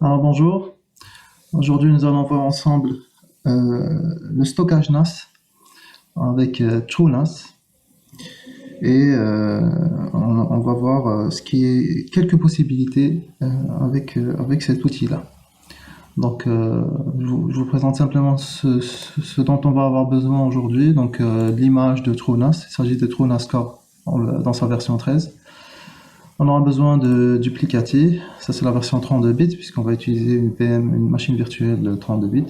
Alors bonjour, aujourd'hui nous allons voir ensemble le stockage NAS avec TrueNAS et on va voir quelques possibilités avec cet outil-là. Donc je vous présente simplement ce dont on va avoir besoin aujourd'hui. Donc l'image de TrueNAS, il s'agit de TrueNAS Core dans sa version 13. On aura besoin de duplicati, ça c'est la version 32 bits puisqu'on va utiliser une VM, une machine virtuelle 32 bits,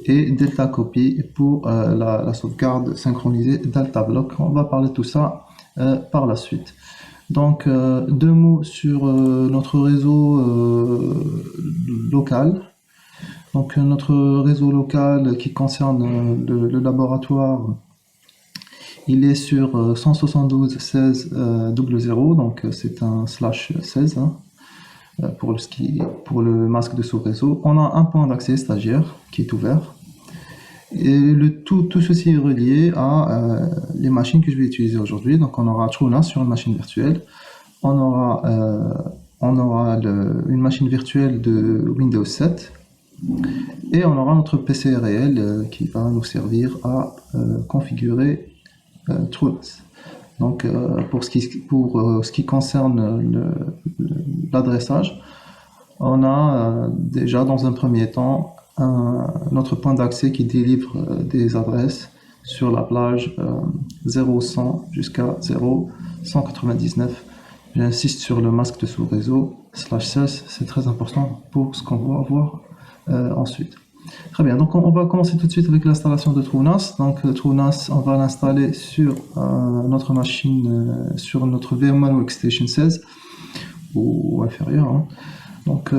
et Delta Copy pour la sauvegarde synchronisée Delta Block. On va parler de tout ça par la suite. Donc deux mots sur notre réseau local. Donc notre réseau local qui concerne le laboratoire, il est sur 172.16.00, donc c'est un /16 hein, pour le masque de sous-réseau. On a un point d'accès stagiaire qui est ouvert. Et tout ceci est relié à les machines que je vais utiliser aujourd'hui. Donc on aura TrueNAS sur une machine virtuelle. On aura une machine virtuelle de Windows 7. Et on aura notre PC réel qui va nous servir à configurer TrueNAS. Donc pour ce qui concerne l'adressage, on a déjà dans un premier temps notre point d'accès qui délivre des adresses sur la plage 0100 jusqu'à 0199. J'insiste sur le masque de sous-réseau /16, c'est très important pour ce qu'on va voir ensuite. Très bien, donc on va commencer tout de suite avec l'installation de TrueNAS. Donc TrueNAS, on va l'installer sur notre machine, sur notre VMware Workstation 16 ou inférieur. Hein. Donc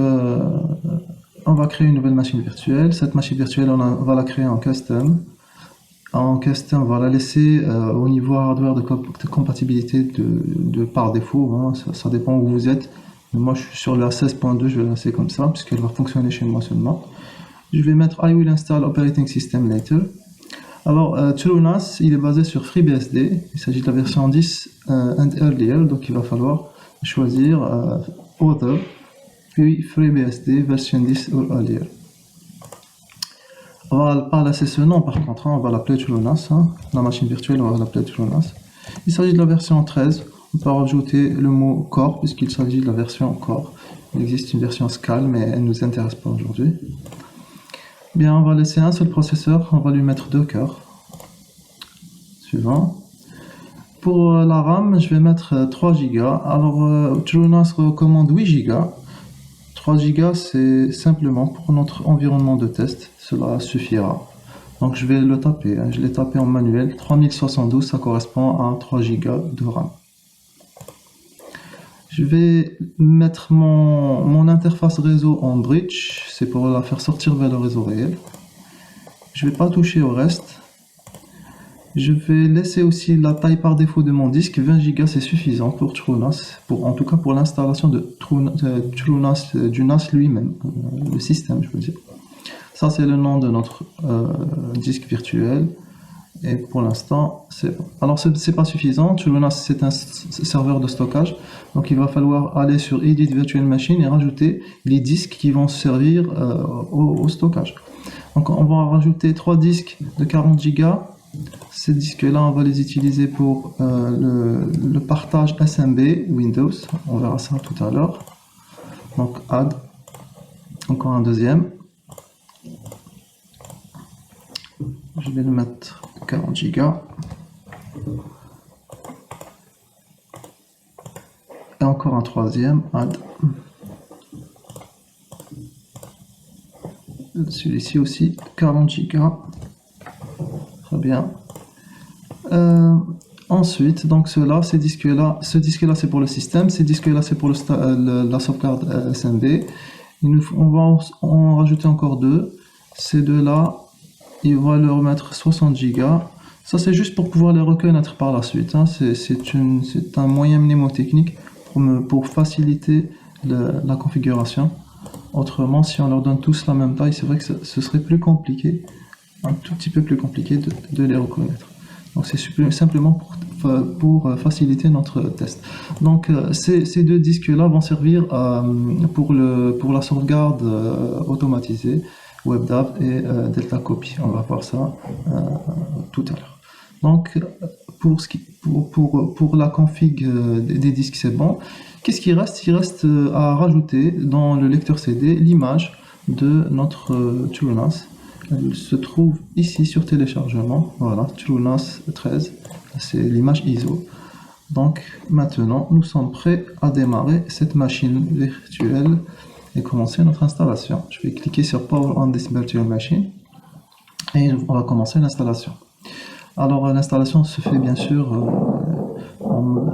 on va créer une nouvelle machine virtuelle. Cette machine virtuelle, on va la créer en custom. En custom, on va la laisser au niveau hardware de compatibilité de par défaut. Hein. Ça dépend où vous êtes. Mais moi, je suis sur la 16.2, je vais la laisser comme ça, puisqu'elle va fonctionner chez moi seulement. Je vais mettre I will install operating system later. Alors, TrueNAS, il est basé sur FreeBSD. Il s'agit de la version 10 and earlier, donc il va falloir choisir Author, puis FreeBSD version 10 or earlier. On va pas laisser ce nom par contre, hein, on va l'appeler TrueNAS. Hein. La machine virtuelle, on va l'appeler TrueNAS. Il s'agit de la version 13. On peut rajouter le mot Core, puisqu'il s'agit de la version Core. Il existe une version Scale, mais elle ne nous intéresse pas aujourd'hui. Bien, on va laisser un seul processeur, on va lui mettre 2 cœurs. Suivant. Pour la RAM, je vais mettre 3 Go. Alors, TrueNAS recommande 8 Go. 3 Go, c'est simplement pour notre environnement de test, cela suffira. Donc je vais le taper, hein. Je l'ai tapé en manuel, 3072, ça correspond à 3 Go de RAM. Je vais mettre mon interface réseau en bridge, c'est pour la faire sortir vers le réseau réel. Je ne vais pas toucher au reste. Je vais laisser aussi la taille par défaut de mon disque, 20 Go c'est suffisant pour TrueNAS, en tout cas pour l'installation de TrueNAS, du NAS lui-même, le système je veux dire. Ça c'est le nom de notre disque virtuel. Et pour l'instant, c'est bon. Alors, c'est pas suffisant. TrueNAS, c'est un serveur de stockage. Donc, il va falloir aller sur Edit Virtual Machine et rajouter les disques qui vont servir au stockage. Donc, on va rajouter 3 disques de 40 Go. Ces disques-là, on va les utiliser pour le partage SMB Windows. On verra ça tout à l'heure. Donc, Add. Encore un deuxième. Je vais le mettre 40 Go. Et encore un troisième, add. Celui-ci aussi, 40 Go. Très bien. Ensuite, donc ce disque-là c'est pour le système, ces disques-là c'est pour la sauvegarde SMB. On va en rajouter encore 2. Ces deux-là, il va leur mettre 60 Go. Ça, c'est juste pour pouvoir les reconnaître par la suite. Hein. C'est un moyen mnémotechnique pour faciliter la configuration. Autrement, si on leur donne tous la même taille, c'est vrai que ce serait plus compliqué, un tout petit peu plus compliqué de les reconnaître. Donc, c'est simplement pour faciliter notre test. Donc ces deux disques-là vont servir pour la sauvegarde automatisée, WebDAV et Delta Copy. On va voir ça tout à l'heure. Donc pour la config des disques, c'est bon. Qu'est-ce qui reste? Il reste à rajouter dans le lecteur CD l'image de notre TrueNAS. Elle se trouve ici sur téléchargement. Voilà, TrueNAS 13, c'est l'image ISO. Donc maintenant, nous sommes prêts à démarrer cette machine virtuelle et commencer notre installation. Je vais cliquer sur Power on this virtual machine et on va commencer l'installation. Alors l'installation se fait bien sûr,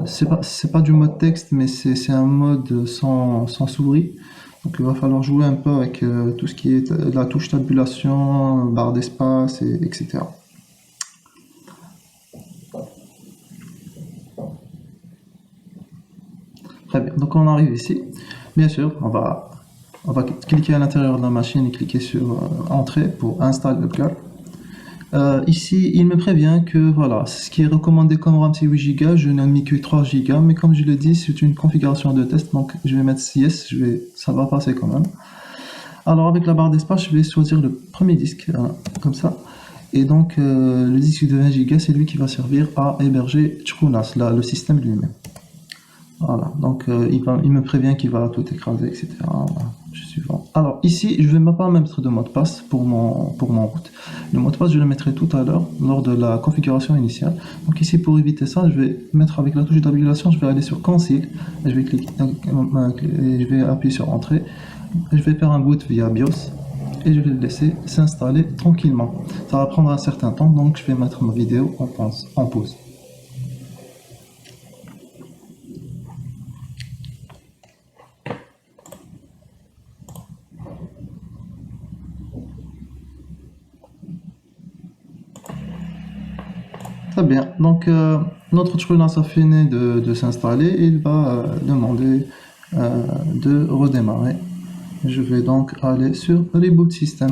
c'est pas du mode texte, mais c'est un mode sans souris. Donc il va falloir jouer un peu avec tout ce qui est la touche tabulation, barre d'espace, etc. Très bien, donc on arrive ici. Bien sûr, on va cliquer à l'intérieur de la machine et cliquer sur Entrée pour installer le cœur. Ici, il me prévient que voilà, ce qui est recommandé comme RAM c'est 8 Go, je n'ai mis que 3 Go, mais comme je l'ai dit, c'est une configuration de test, donc je vais mettre yes, ça va passer quand même. Alors avec la barre d'espace, je vais choisir le premier disque, comme ça, et donc le disque de 20 Go, c'est lui qui va servir à héberger TrueNAS, le système lui-même. Voilà, donc il me prévient qu'il va tout écraser, etc. Voilà, je suis bon. Alors ici, je ne vais même pas mettre de mot de passe pour mon route. Le mot de passe, je le mettrai tout à l'heure lors de la configuration initiale. Donc ici, pour éviter ça, je vais mettre avec la touche d'habilitation, je vais aller sur Conceal, et je vais cliquer, et je vais appuyer sur Entrée. Je vais faire un boot via BIOS et je vais le laisser s'installer tranquillement. Ça va prendre un certain temps, donc je vais mettre ma vidéo en pause. Très bien, donc notre TrueNAS a fini de s'installer et il va demander de redémarrer. Je vais donc aller sur Reboot System.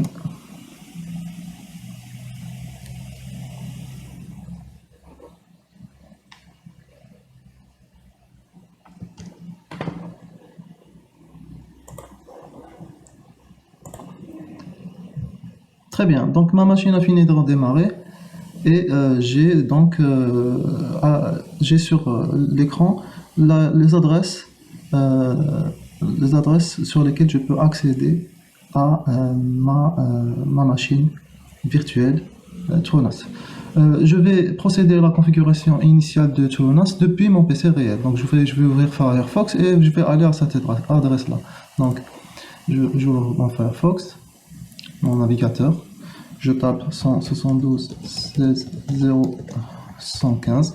Très bien, donc ma machine a fini de redémarrer. Et j'ai donc sur l'écran les adresses sur lesquelles je peux accéder à ma machine virtuelle TrueNAS. Je vais procéder à la configuration initiale de TrueNAS depuis mon PC réel. Donc je vais ouvrir Firefox et je vais aller à cette adresse là. Donc j'ouvre mon Firefox, mon navigateur. Je tape 172.16.0.115.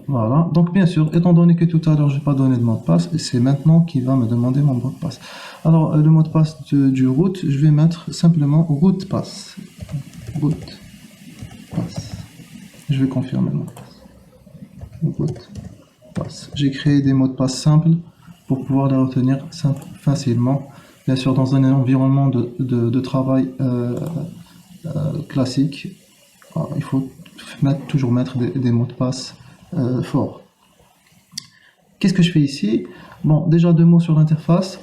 Voilà, donc bien sûr, étant donné que tout à l'heure je n'ai pas donné de mot de passe, c'est maintenant qu'il va me demander mon mot de passe. Alors le mot de passe du root, je vais mettre simplement root pass. Root pass. Je vais confirmer le mot de passe. Root pass. J'ai créé des mots de passe simples pour pouvoir les retenir facilement. Bien sûr, dans un environnement de travail classique, il faut toujours mettre des mots de passe forts. Qu'est-ce que je fais ici? Bon, déjà deux mots sur l'interface.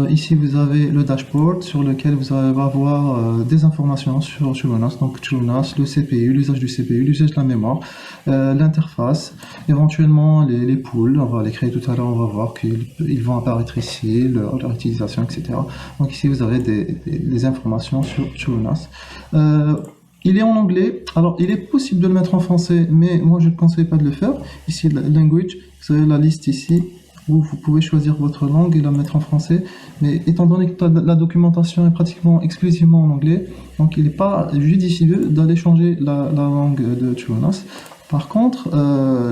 Ici, vous avez le dashboard sur lequel vous allez avoir des informations sur TrueNAS, donc TrueNAS, le CPU, l'usage du CPU, l'usage de la mémoire, l'interface, éventuellement les pools, on va les créer tout à l'heure, on va voir qu'ils vont apparaître ici, leur utilisation, etc. Donc ici, vous avez des informations sur TrueNAS. Il est en anglais, alors il est possible de le mettre en français, mais moi je ne conseille pas de le faire. Ici, language, vous avez la liste ici, où vous pouvez choisir votre langue et la mettre en français, mais étant donné que la documentation est pratiquement exclusivement en anglais, donc il n'est pas judicieux d'aller changer la langue de TrueNAS. Par contre,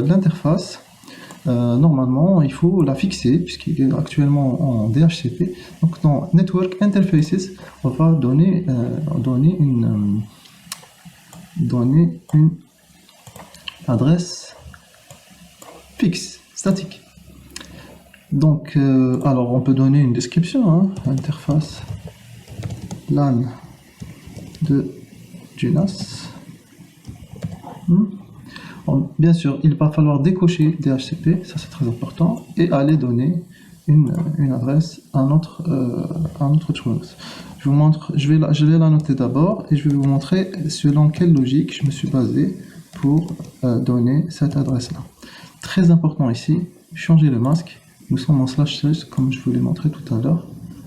l'interface, normalement, il faut la fixer, puisqu'il est actuellement en DHCP. Donc dans Network Interfaces, on va donner une adresse fixe, statique. Donc, alors on peut donner une description, hein, interface LAN du NAS. Bien sûr, il va falloir décocher DHCP, ça c'est très important, et aller donner une adresse à notre TrueNAS. Je vous montre, je vais la noter d'abord et je vais vous montrer selon quelle logique je me suis basé pour donner cette adresse-là. Très important ici, changer le masque. Nous sommes en /sage comme je vous l'ai montré tout à l'heure.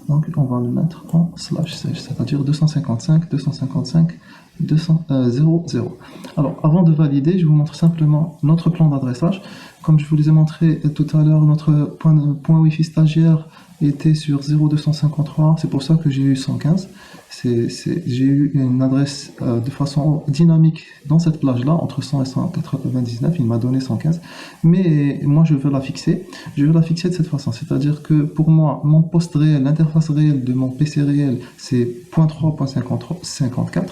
Donc on va le mettre en /sage, c'est-à-dire 255, 255, 0, 0. Alors avant de valider, je vous montre simplement notre plan d'adressage. Comme je vous les ai montré tout à l'heure, notre point Wi-Fi stagiaire était sur 0,253, c'est pour ça que j'ai eu 115. J'ai eu une adresse de façon dynamique dans cette plage-là, entre 100 et 199, il m'a donné 115. Mais moi, je veux la fixer. Je veux la fixer de cette façon, c'est-à-dire que pour moi, mon poste réel, l'interface réelle de mon PC réel, c'est 0.3.54.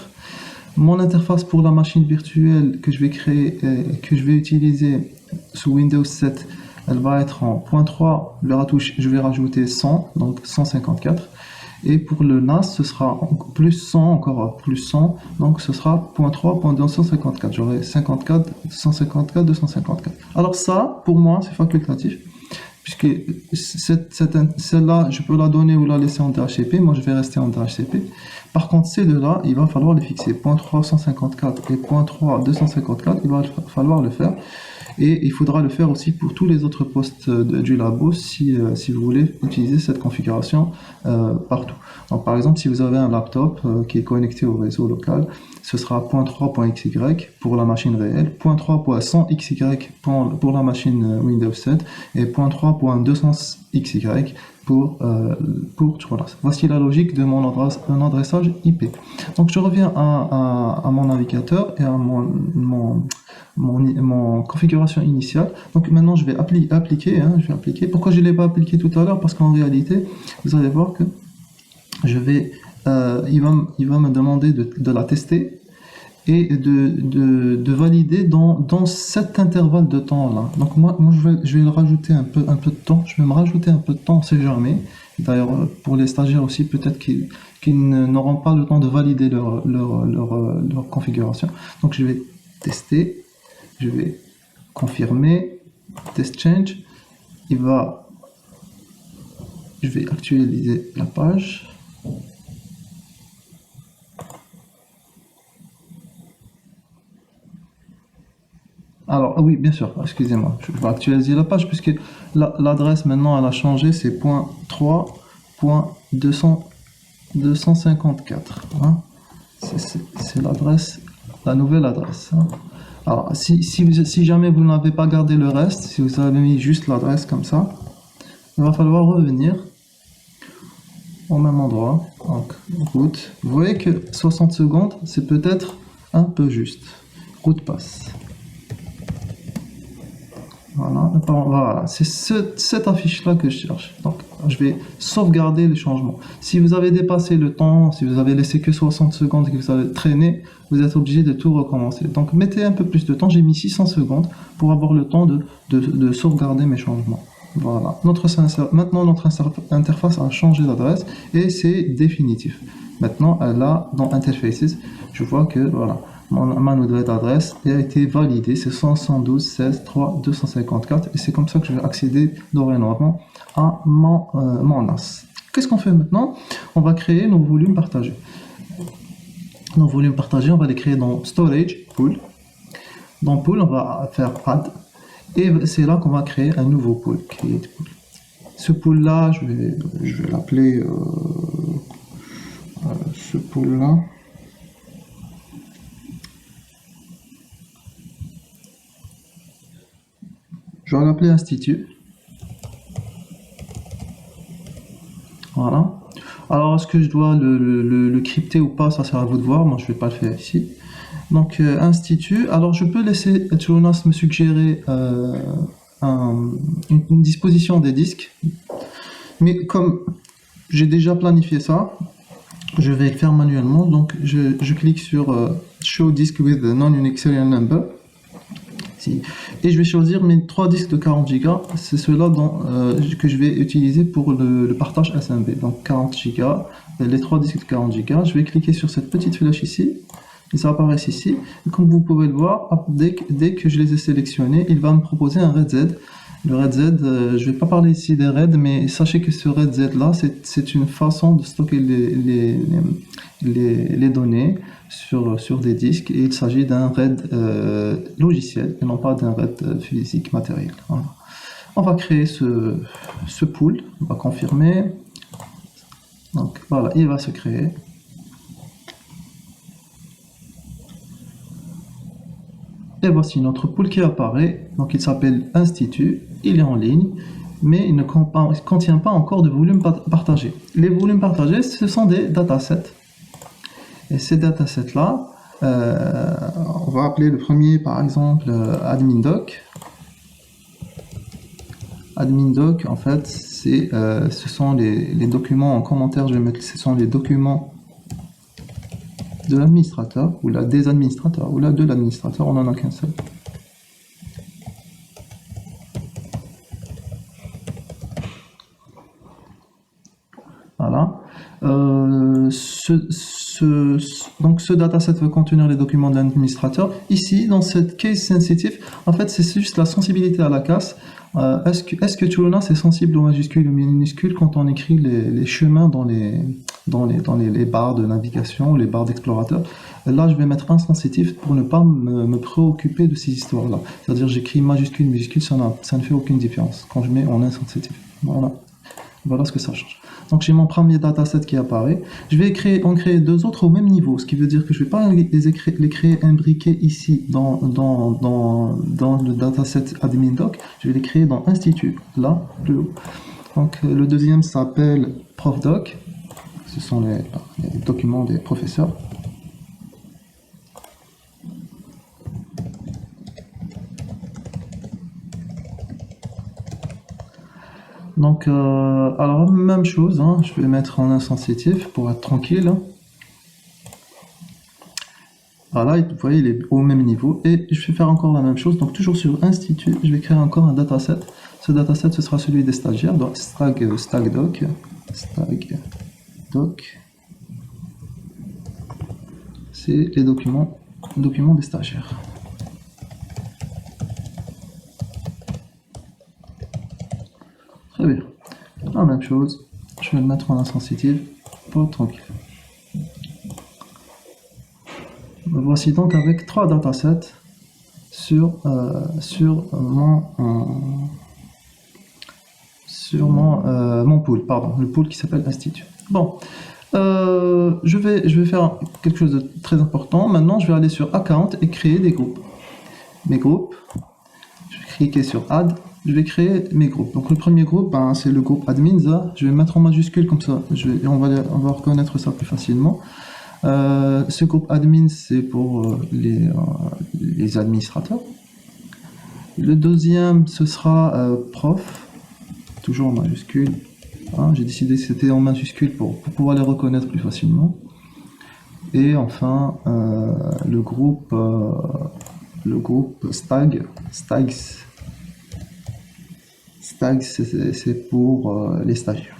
Mon interface pour la machine virtuelle que je vais créer, que je vais utiliser sous Windows 7, elle va être en .3, je vais rajouter 100, donc 154. Et pour le NAS, ce sera plus 100, encore plus 100, donc ce sera .3.254. J'aurai 54, 154, 254. Alors ça, pour moi, c'est facultatif, puisque celle-là, je peux la donner ou la laisser en DHCP. Moi, je vais rester en DHCP. Par contre, ces deux-là, il va falloir les fixer. .3.154 et .3.254, il va falloir le faire. Et il faudra le faire aussi pour tous les autres postes du labo si vous voulez utiliser cette configuration partout. Donc, par exemple, si vous avez un laptop qui est connecté au réseau local, ce sera .3.xy pour la machine réelle, .3.100xy pour la machine Windows 7 et .3.200xy pour TrueNAS. Voici la logique de mon adressage IP. Donc je reviens à mon navigateur et à mon configuration initiale. Donc maintenant je vais appliquer. Pourquoi je ne l'ai pas appliqué tout à l'heure? Parce qu'en réalité, vous allez voir que il va me demander de la tester et de valider dans cet intervalle de temps là. Donc moi je vais rajouter un peu de temps. Je vais me rajouter un peu de temps, on sait jamais. D'ailleurs pour les stagiaires aussi, peut-être qu'ils n'auront pas le temps de valider leur configuration. Donc je vais tester, je vais confirmer, test change. Je vais actualiser la page. Alors, oui, bien sûr, excusez-moi, je vais actualiser la page puisque l'adresse maintenant elle a changé, c'est .3.254. Hein. C'est l'adresse, la nouvelle adresse. Hein. Alors, si jamais vous n'avez pas gardé le reste, si vous avez mis juste l'adresse comme ça, il va falloir revenir au même endroit. Donc, route. Vous voyez que 60 secondes, c'est peut-être un peu juste. Route passe. Voilà, c'est cette affiche-là que je cherche. Donc, je vais sauvegarder les changements. Si vous avez dépassé le temps, si vous avez laissé que 60 secondes et que vous avez traîné, vous êtes obligé de tout recommencer. Donc, mettez un peu plus de temps. J'ai mis 600 secondes pour avoir le temps de sauvegarder mes changements. Voilà. Maintenant, notre interface a changé d'adresse et c'est définitif. Maintenant, là, dans Interfaces, je vois que, voilà. Ma nouvelle adresse a été validée, c'est 112.16.3.254 et c'est comme ça que je vais accéder dorénavant à mon NAS. Qu'est-ce qu'on fait maintenant? On va créer nos volumes partagés. Nos volumes partagés, on va les créer dans Storage, Pool. Dans Pool, on va faire Add et c'est là qu'on va créer un nouveau pool, Create Pool. Ce pool-là, je vais l'appeler ce pool-là. Je vais l'appeler Institut. Voilà. Alors, est-ce que je dois le crypter ou pas? Ça, c'est à vous de voir. Moi, je ne vais pas le faire ici. Donc, Institut. Alors, je peux laisser TrueNAS me suggérer une disposition des disques. Mais comme j'ai déjà planifié ça, je vais le faire manuellement. Donc, je clique sur Show Disk with Non-Unique Serial Number. Et je vais choisir mes 3 disques de 40 Go, c'est ceux-là que je vais utiliser pour le partage SMB. Donc 40 Go, les 3 disques de 40 Go, je vais cliquer sur cette petite flèche ici, ils apparaissent ici. Et comme vous pouvez le voir, dès que je les ai sélectionnés, il va me proposer un RAID Z. Le RAID Z, je ne vais pas parler ici des RAID, mais sachez que ce RAID Z là, c'est une façon de stocker les données sur des disques, et il s'agit d'un RAID logiciel et non pas d'un RAID physique matériel. Voilà. On va créer ce pool, on va confirmer. Donc voilà, il va se créer. Et voici notre pool qui apparaît. Donc il s'appelle Institut, il est en ligne, mais il ne contient pas encore de volume partagé. Les volumes partagés, ce sont des datasets. Et ces datasets-là, on va appeler le premier par exemple admindoc. Admindoc, en fait, ce sont les documents en commentaire, je vais mettre, ce sont les documents de l'administrateur, ou là des administrateurs, ou là de l'administrateur, on n'en a qu'un seul. Voilà. Donc ce dataset va contenir les documents de l'administrateur. Ici, dans cette case sensitive, en fait, c'est juste la sensibilité à la casse. Est-ce que Turunas est sensible aux majuscules ou minuscules quand on écrit les chemins dans les barres de navigation, les barres d'explorateur? Là, je vais mettre insensitif pour ne pas me préoccuper de ces histoires-là. C'est-à-dire, j'écris majuscule, minuscule, ça ne fait aucune différence quand je mets en insensitif. Voilà ce que ça change. Donc j'ai mon premier dataset qui apparaît. Je vais en créer deux autres au même niveau, ce qui veut dire que je ne vais pas les créer imbriqués ici dans le dataset admindoc. Je vais les créer dans Institut, là, plus haut. Donc le deuxième s'appelle profdoc. Ce sont les documents des professeurs. Donc, alors même chose, hein, je vais mettre en insensitif pour être tranquille. Voilà, vous voyez, il est au même niveau. Et je vais faire encore la même chose. Donc, toujours sur Institut, je vais créer encore un dataset. Ce dataset, ce sera celui des stagiaires. Donc, stagdoc. C'est les documents des stagiaires. Très bien. La même chose, je vais le mettre en insensitive pour être tranquille. Me voici donc avec trois datasets sur mon pool, pardon, le pool qui s'appelle Institut. Bon, je vais faire quelque chose de très important. Maintenant, je vais aller sur Account et créer des groupes. Mes groupes, je vais cliquer sur Add. Je vais créer mes groupes. Donc le premier groupe, c'est le groupe admins. Je vais mettre en majuscule comme ça. On va reconnaître ça plus facilement. Ce groupe admin, c'est pour les administrateurs. Le deuxième, ce sera prof, toujours en majuscule. Hein, j'ai décidé que c'était en majuscule pour pouvoir les reconnaître plus facilement. Et enfin, le groupe stags. Stags, c'est pour les stagiaires.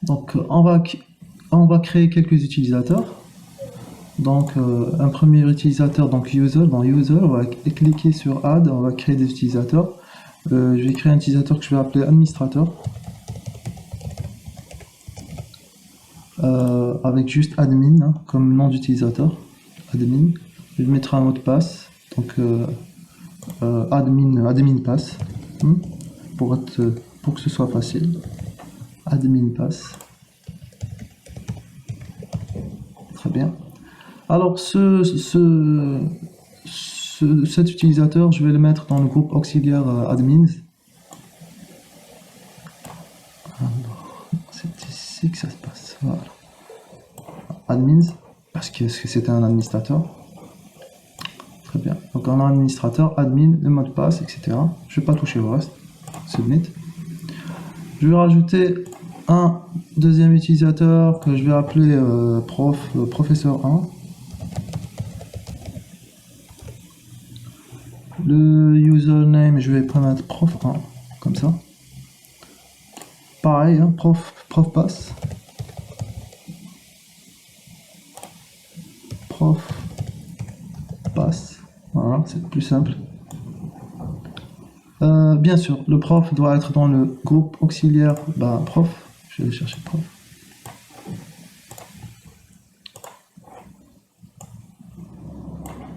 Donc, on va créer quelques utilisateurs. Donc, un premier utilisateur, donc user, dans user, on va cliquer sur add, on va créer des utilisateurs. Je vais créer un utilisateur que je vais appeler administrateur. Avec juste admin hein, comme nom d'utilisateur. Admin. Je vais mettre un mot de passe. Donc, admin pass pour que ce soit facile. Admin pass. Très bien. Alors cet utilisateur, je vais le mettre dans le groupe auxiliaire admins. C'est ici que ça se passe. Voilà. Admins, parce que c'était un administrateur. Très bien. Donc on a un administrateur, admin, le mot de passe, etc. Je ne vais pas toucher au reste. Submit. Je vais rajouter un deuxième utilisateur que je vais appeler professeur 1. Le username, je vais pas mettre prof1, comme ça. Pareil, hein, prof passe. prof passe. Voilà, c'est plus simple. Bien sûr, le prof doit être dans le groupe auxiliaire prof. Je vais chercher prof.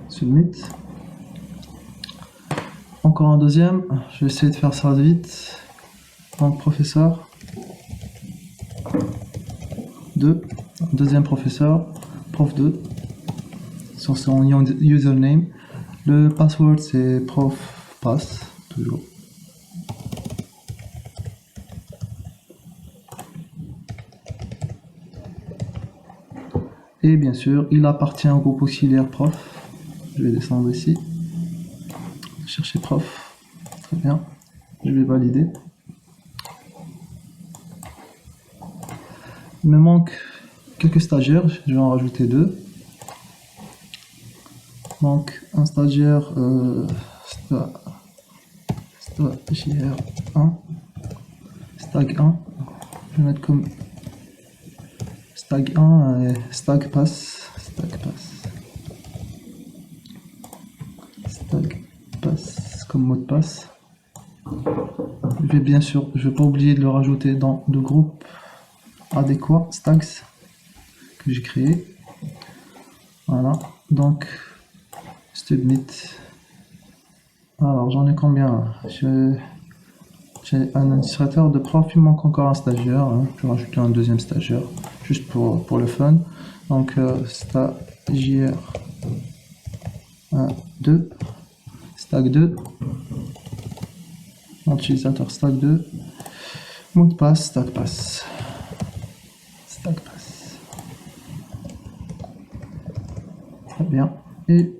Submit. Encore un deuxième. Je vais essayer de faire ça vite. Donc, professeur 2. Deuxième professeur. Prof 2. Sur son username. Le password, c'est prof pass. Toujours. Et bien sûr, il appartient au groupe auxiliaire prof. Je vais descendre ici. Chercher prof. Très bien. Je vais valider. Il me manque quelques stagiaires. Je vais en rajouter 2. Donc, un stagiaire stagiaire 1. Stag 1. Je vais mettre comme Stag 1 et Stag pass. Stag pass comme mot de passe. Je vais bien sûr, je vais pas oublier de le rajouter dans le groupe adéquat, Stags, que j'ai créé. Voilà, donc submit. Alors j'en ai combien? J'ai un administrateur de prof, il manque encore un stagiaire. Hein. Je vais rajouter un deuxième stagiaire, juste pour le fun. Donc stagiaire 1, 2, Stag 2, utilisateur Stag 2, mot de passe, Stag pass. Très bien. Et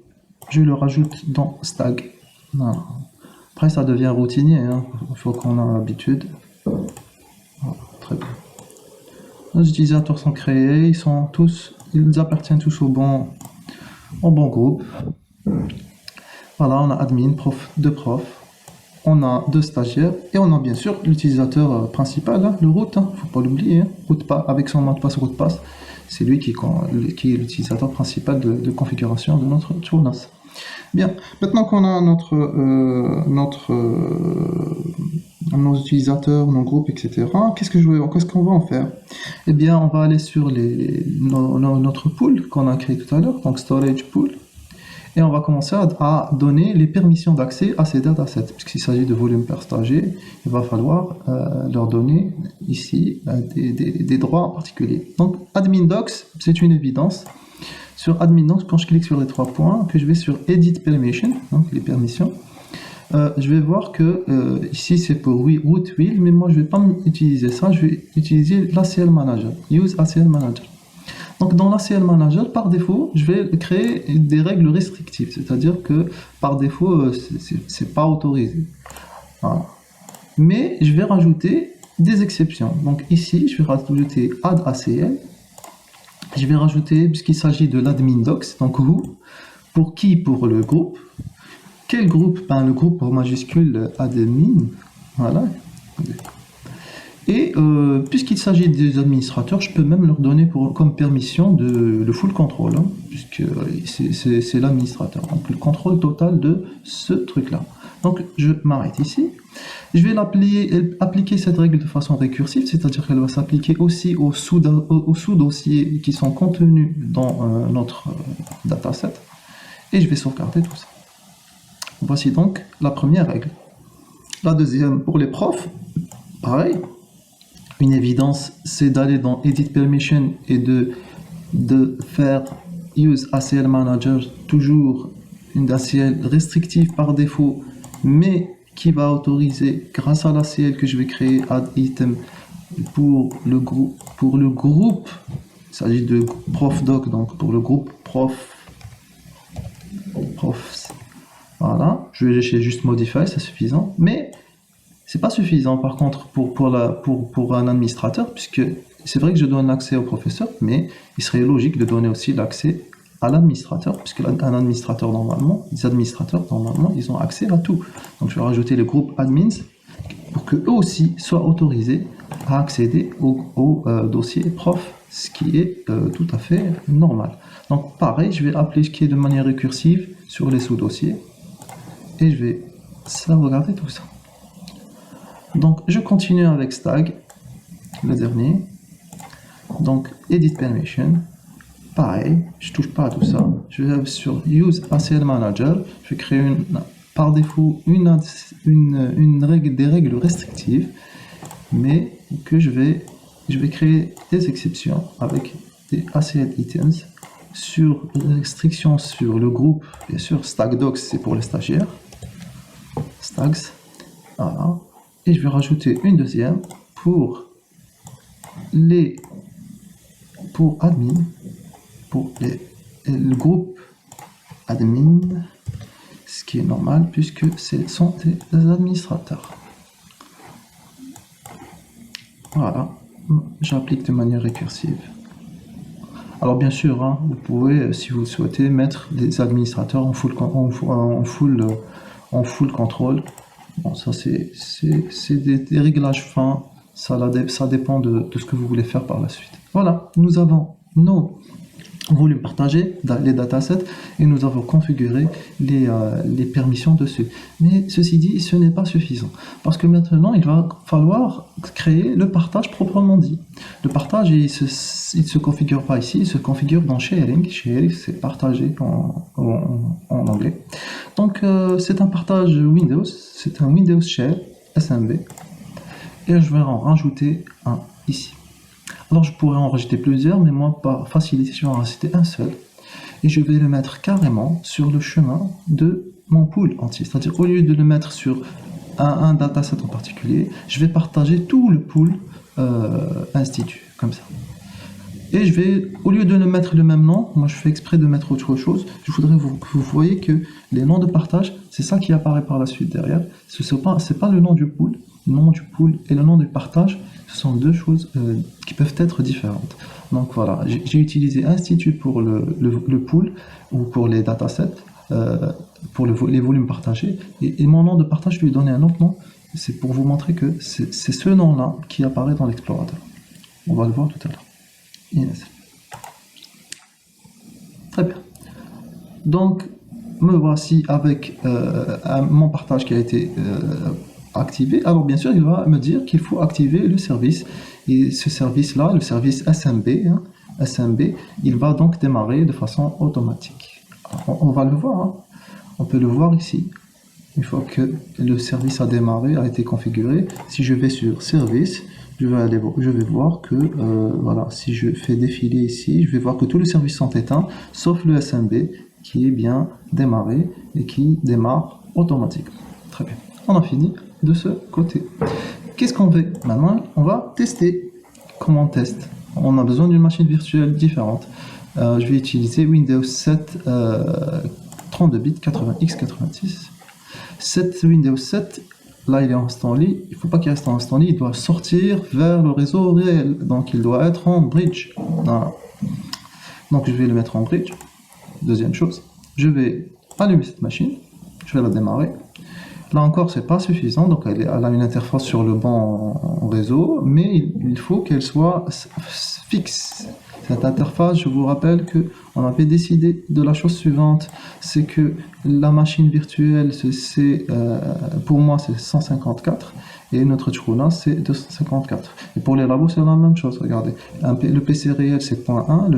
je le rajoute dans Stag. Voilà. Après, ça devient routinier, hein. Il faut qu'on ait l'habitude. Voilà, très bien. Nos utilisateurs sont créés, ils appartiennent tous au bon groupe. Voilà, on a admin, prof, 2 profs, on a 2 stagiaires et on a bien sûr l'utilisateur principal, hein, le root, hein, faut pas l'oublier, hein, root avec son mot de passe, root pass, c'est lui qui est l'utilisateur principal de configuration de notre TrueNAS. Bien, maintenant qu'on a nos utilisateurs, nos groupes, etc., qu'est-ce qu'on va en faire? Eh bien, on va aller sur notre pool qu'on a créé tout à l'heure, donc storage pool, et on va commencer à donner les permissions d'accès à ces datasets, puisqu'il s'agit de volume per stagiaire, il va falloir leur donner ici des droits particuliers. Donc, admin docs, c'est une évidence. Sur admin docs, quand je clique sur les 3 points, que je vais sur edit permission, donc les permissions, je vais voir que ici c'est pour root wheel, mais moi je ne vais pas utiliser ça, je vais utiliser l'ACL Manager, use ACL Manager. Donc dans l'ACL Manager, par défaut, je vais créer des règles restrictives, c'est-à-dire que par défaut, c'est pas autorisé. Voilà. Mais je vais rajouter des exceptions. Donc ici, je vais rajouter add ACL. Je vais rajouter, puisqu'il s'agit de l'admin docs, donc who, pour qui? Pour le groupe. Quel groupe? Ben, le groupe en majuscule admin. Voilà. Et puisqu'il s'agit des administrateurs, je peux même leur donner comme permission le full control, hein, puisque c'est l'administrateur. Donc le contrôle total de ce truc-là. Donc je m'arrête ici. Je vais appliquer cette règle de façon récursive, c'est-à-dire qu'elle va s'appliquer aussi aux sous-dossiers qui sont contenus dans notre dataset. Et je vais sauvegarder tout ça. Voici donc la première règle. La deuxième, pour les profs, pareil. Une évidence, c'est d'aller dans Edit Permission et de faire Use ACL Manager, toujours une ACL restrictive par défaut, mais qui va autoriser, grâce à l'ACL que je vais créer, Add Item, pour le groupe, il s'agit de prof doc, donc pour le groupe profs. Voilà, je vais laisser juste Modify, c'est suffisant, mais c'est pas suffisant par contre pour un administrateur, puisque c'est vrai que je donne l'accès au professeur, mais il serait logique de donner aussi l'accès à l'administrateur, puisque un administrateur les administrateurs normalement, ils ont accès à tout. Donc je vais rajouter le groupe admins pour que eux aussi soient autorisés à accéder au dossier prof, ce qui est tout à fait normal. Donc pareil, je vais appliquer de manière récursive sur les sous-dossiers et je vais sauvegarder tout ça. Donc je continue avec Stag, le dernier. Donc Edit Permission, pareil, je touche pas à tout ça. Je vais sur Use ACL Manager, je vais créer par défaut des règles restrictives, mais que je vais créer des exceptions avec des ACL items sur restrictions sur le groupe, bien sûr, StagDocs c'est pour les stagiaires, Stags, voilà, et je vais rajouter une deuxième pour admin, pour le groupe admin, ce qui est normal puisque ce sont des administrateurs. Voilà, j'applique de manière récursive. Alors bien sûr, hein, vous pouvez, si vous le souhaitez, mettre des administrateurs en full contrôle. Bon, ça c'est des réglages fins, ça dépend de ce que vous voulez faire par la suite. Voilà, nous avons nos volumes partagés, les datasets, et nous avons configuré les permissions dessus. Mais ceci dit, ce n'est pas suffisant, parce que maintenant, il va falloir créer le partage proprement dit. Le partage, il se configure pas ici, il se configure dans Sharing. Sharing, c'est partager en anglais. Donc, c'est un partage Windows, c'est un Windows Share SMB, et je vais en rajouter un ici. Alors je pourrais en rajouter plusieurs, mais moi par facilité je vais en rajouter un seul et je vais le mettre carrément sur le chemin de mon pool entier. C'est-à-dire au lieu de le mettre sur un dataset en particulier, je vais partager tout le pool institut comme ça. Et je vais, au lieu de le mettre le même nom, moi je fais exprès de mettre autre chose. Je voudrais que vous voyez que les noms de partage, c'est ça qui apparaît par la suite derrière. C'est pas le nom du pool. Le nom du pool et le nom du partage, ce sont deux choses qui peuvent être différentes. Donc voilà, j'ai utilisé institut pour le pool ou pour les datasets, pour les volumes partagés. Et mon nom de partage, je lui ai donné un autre nom. C'est pour vous montrer que c'est ce nom-là qui apparaît dans l'explorateur. On va le voir tout à l'heure. Yes. Très bien. Donc, me voici avec mon partage qui a été activé. Alors, bien sûr, il va me dire qu'il faut activer le service. Et ce service-là, le service SMB, SMB, il va donc démarrer de façon automatique. Alors, on va le voir. Hein. On peut le voir ici. Une fois que le service a démarré, a été configuré, si je vais sur service, je vais voir que, voilà, si je fais défiler ici, je vais voir que tous les services sont éteints, sauf le SMB qui est bien démarré et qui démarre automatiquement. Très bien. On a fini de ce côté. Qu'est-ce qu'on fait maintenant? On va tester. Comment on teste? On a besoin d'une machine virtuelle différente. Je vais utiliser Windows 7 32 bits 80x86. Cette Windows 7, là il est en instant lit, il ne faut pas qu'il reste en instant lit, il doit sortir vers le réseau réel, donc il doit être en bridge. Voilà. Donc je vais le mettre en bridge. Deuxième chose, je vais allumer cette machine, je vais la démarrer. Là encore, c'est pas suffisant, donc elle a une interface sur le banc réseau, mais il faut qu'elle soit fixe. Cette interface, je vous rappelle qu'on avait décidé de la chose suivante, c'est que la machine virtuelle, pour moi c'est 154 et notre Tchruna c'est 254. Et pour les labos c'est la même chose, regardez. Le PC réel c'est 0.1,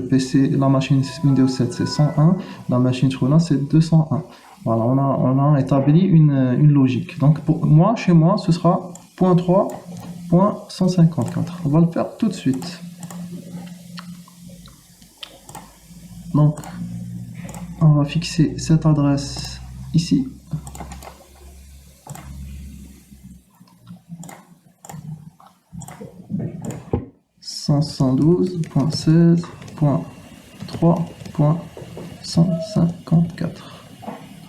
la machine Windows 7 c'est 101, la machine Tchruna c'est 201. Voilà, on a établi une logique. Donc chez moi ce sera 0.3.154. On va le faire tout de suite. Donc, on va fixer cette adresse ici. .112.16.3.154.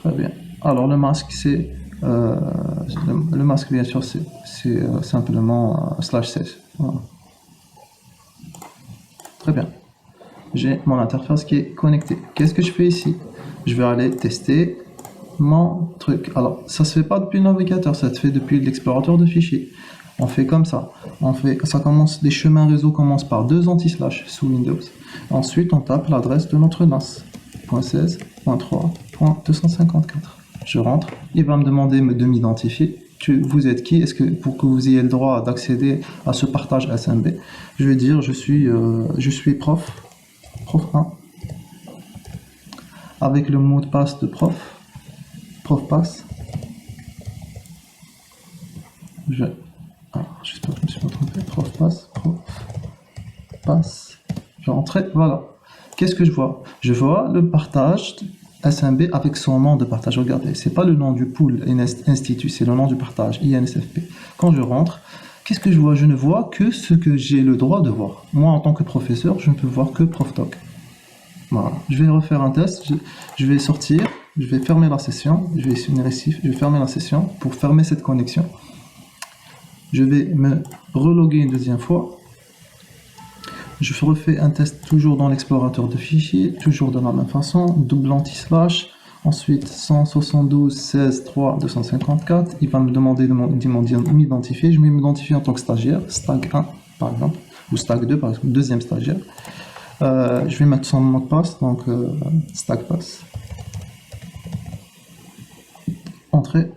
Très bien. Alors le masque c'est le masque bien sûr c'est simplement /16. Voilà. Très bien. J'ai mon interface qui est connectée. Qu'est-ce que je fais ici? Je vais aller tester mon truc. Alors, ça se fait pas depuis le navigateur, ça se fait depuis l'explorateur de fichiers. On fait comme ça. Les chemins réseau commencent par 2 anti-slash sous Windows. Ensuite, on tape l'adresse de notre NAS. .16.3.254. Je rentre. Il va me demander de m'identifier. Vous êtes qui? Est-ce que pour que vous ayez le droit d'accéder à ce partage SMB, je vais dire je suis prof 1, avec le mot de passe de prof passe. J'espère que je me suis pas trompé. Prof passe. Je rentrais, voilà. Qu'est-ce que je vois? Je vois le partage SMB avec son nom de partage. Regardez, c'est pas le nom du pool institut, c'est le nom du partage, INSFP. Quand je rentre, qu'est-ce que je vois? Je ne vois que ce que j'ai le droit de voir. Moi, en tant que professeur, je ne peux voir que ProfDoc. Voilà. Je vais refaire un test. Je vais sortir, je vais fermer la session. Je vais finir ici, je vais fermer la session pour fermer cette connexion. Je vais me reloguer une deuxième fois. Je refais un test toujours dans l'explorateur de fichiers, toujours de la même façon, double anti-slash, ensuite 172.16.3.254, il va me demander de m'identifier, je vais m'identifier en tant que stagiaire, stag 1 par exemple, ou stag 2 par exemple, deuxième stagiaire. Je vais mettre son mot de passe, donc stag pass. Entrée.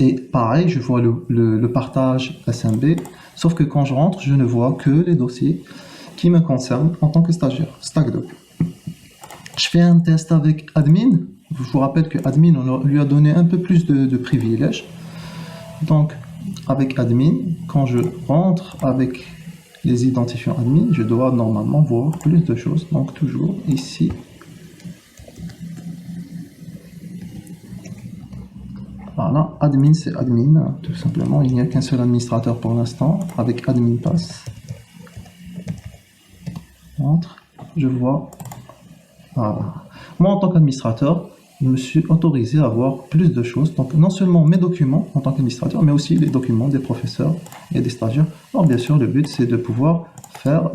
Et pareil, je vois le partage SMB, sauf que quand je rentre, je ne vois que les dossiers qui me concernent en tant que stagiaire, stag 2. Je fais un test avec admin. Je vous rappelle que admin, on lui a donné un peu plus de privilèges. Donc, avec admin, quand je rentre avec les identifiants admin, je dois normalement voir plus de choses. Donc, toujours ici. Voilà, admin c'est admin, tout simplement. Il n'y a qu'un seul administrateur pour l'instant, avec admin pass. Entre, je vois. Voilà. Moi, en tant qu'administrateur, je me suis autorisé à voir plus de choses. Donc, non seulement mes documents en tant qu'administrateur, mais aussi les documents des professeurs et des stagiaires. Alors, bien sûr, le but, c'est de pouvoir faire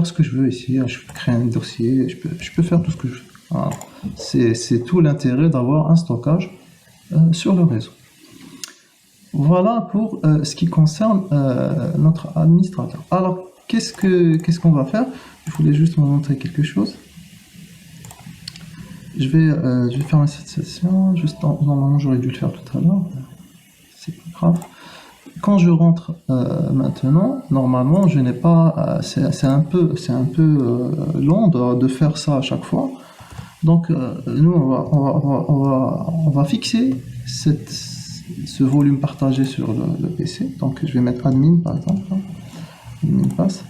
ce que je veux ici. Je peux créer un dossier, je peux faire tout ce que je veux. Voilà. C'est tout l'intérêt d'avoir un stockage sur le réseau. Voilà pour ce qui concerne notre administrateur. Alors, qu'est-ce qu'on va faire? Je voulais juste vous montrer quelque chose. Je vais fermer cette session. Normalement, j'aurais dû le faire tout à l'heure. C'est pas grave. Quand je rentre maintenant, normalement, je n'ai pas. C'est un peu long de faire ça à chaque fois. Donc, nous, on va fixer ce volume partagé sur le PC. Donc, je vais mettre admin par exemple. Admin passe.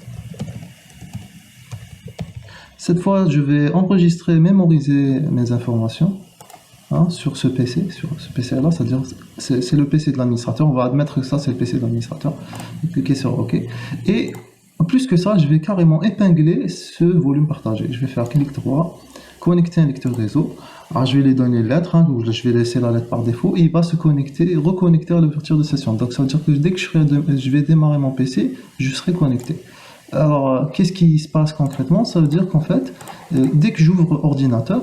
Cette fois, je vais enregistrer, mémoriser mes informations sur ce PC. Sur ce PC-là, c'est-à-dire c'est le PC de l'administrateur. On va admettre que ça, c'est le PC de l'administrateur. Cliquez sur OK. Et plus que ça, je vais carrément épingler ce volume partagé. Je vais faire clic droit. Connecter un lecteur réseau. Alors, je vais lui donner une lettre, je vais laisser la lettre par défaut, et il va se reconnecter à l'ouverture de session. Donc ça veut dire que dès que je vais démarrer mon PC, je serai connecté. Alors, qu'est-ce qui se passe concrètement? Ça veut dire qu'en fait, dès que j'ouvre ordinateur,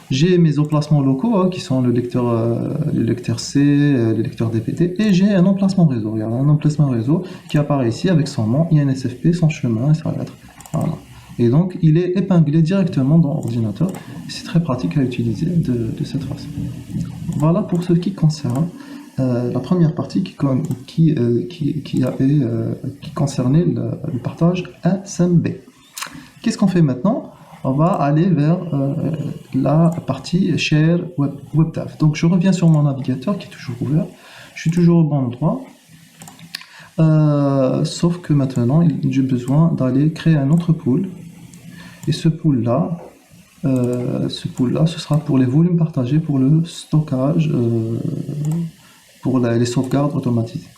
j'ai mes emplacements locaux qui sont le lecteur C, le lecteur DVD, et j'ai un emplacement réseau. Il y a un emplacement réseau qui apparaît ici avec son nom, INSFP, son chemin et sa lettre. Voilà. Et donc, il est épinglé directement dans l'ordinateur. C'est très pratique à utiliser de cette façon. Voilà pour ce qui concerne la première partie qui concernait le partage SMB. Qu'est-ce qu'on fait maintenant? On va aller vers la partie Share WebDAV. Donc, je reviens sur mon navigateur qui est toujours ouvert. Je suis toujours au bon endroit. Sauf que maintenant, j'ai besoin d'aller créer un autre pool. Et ce pool-là, ce sera pour les volumes partagés, pour le stockage, pour les sauvegardes automatisées.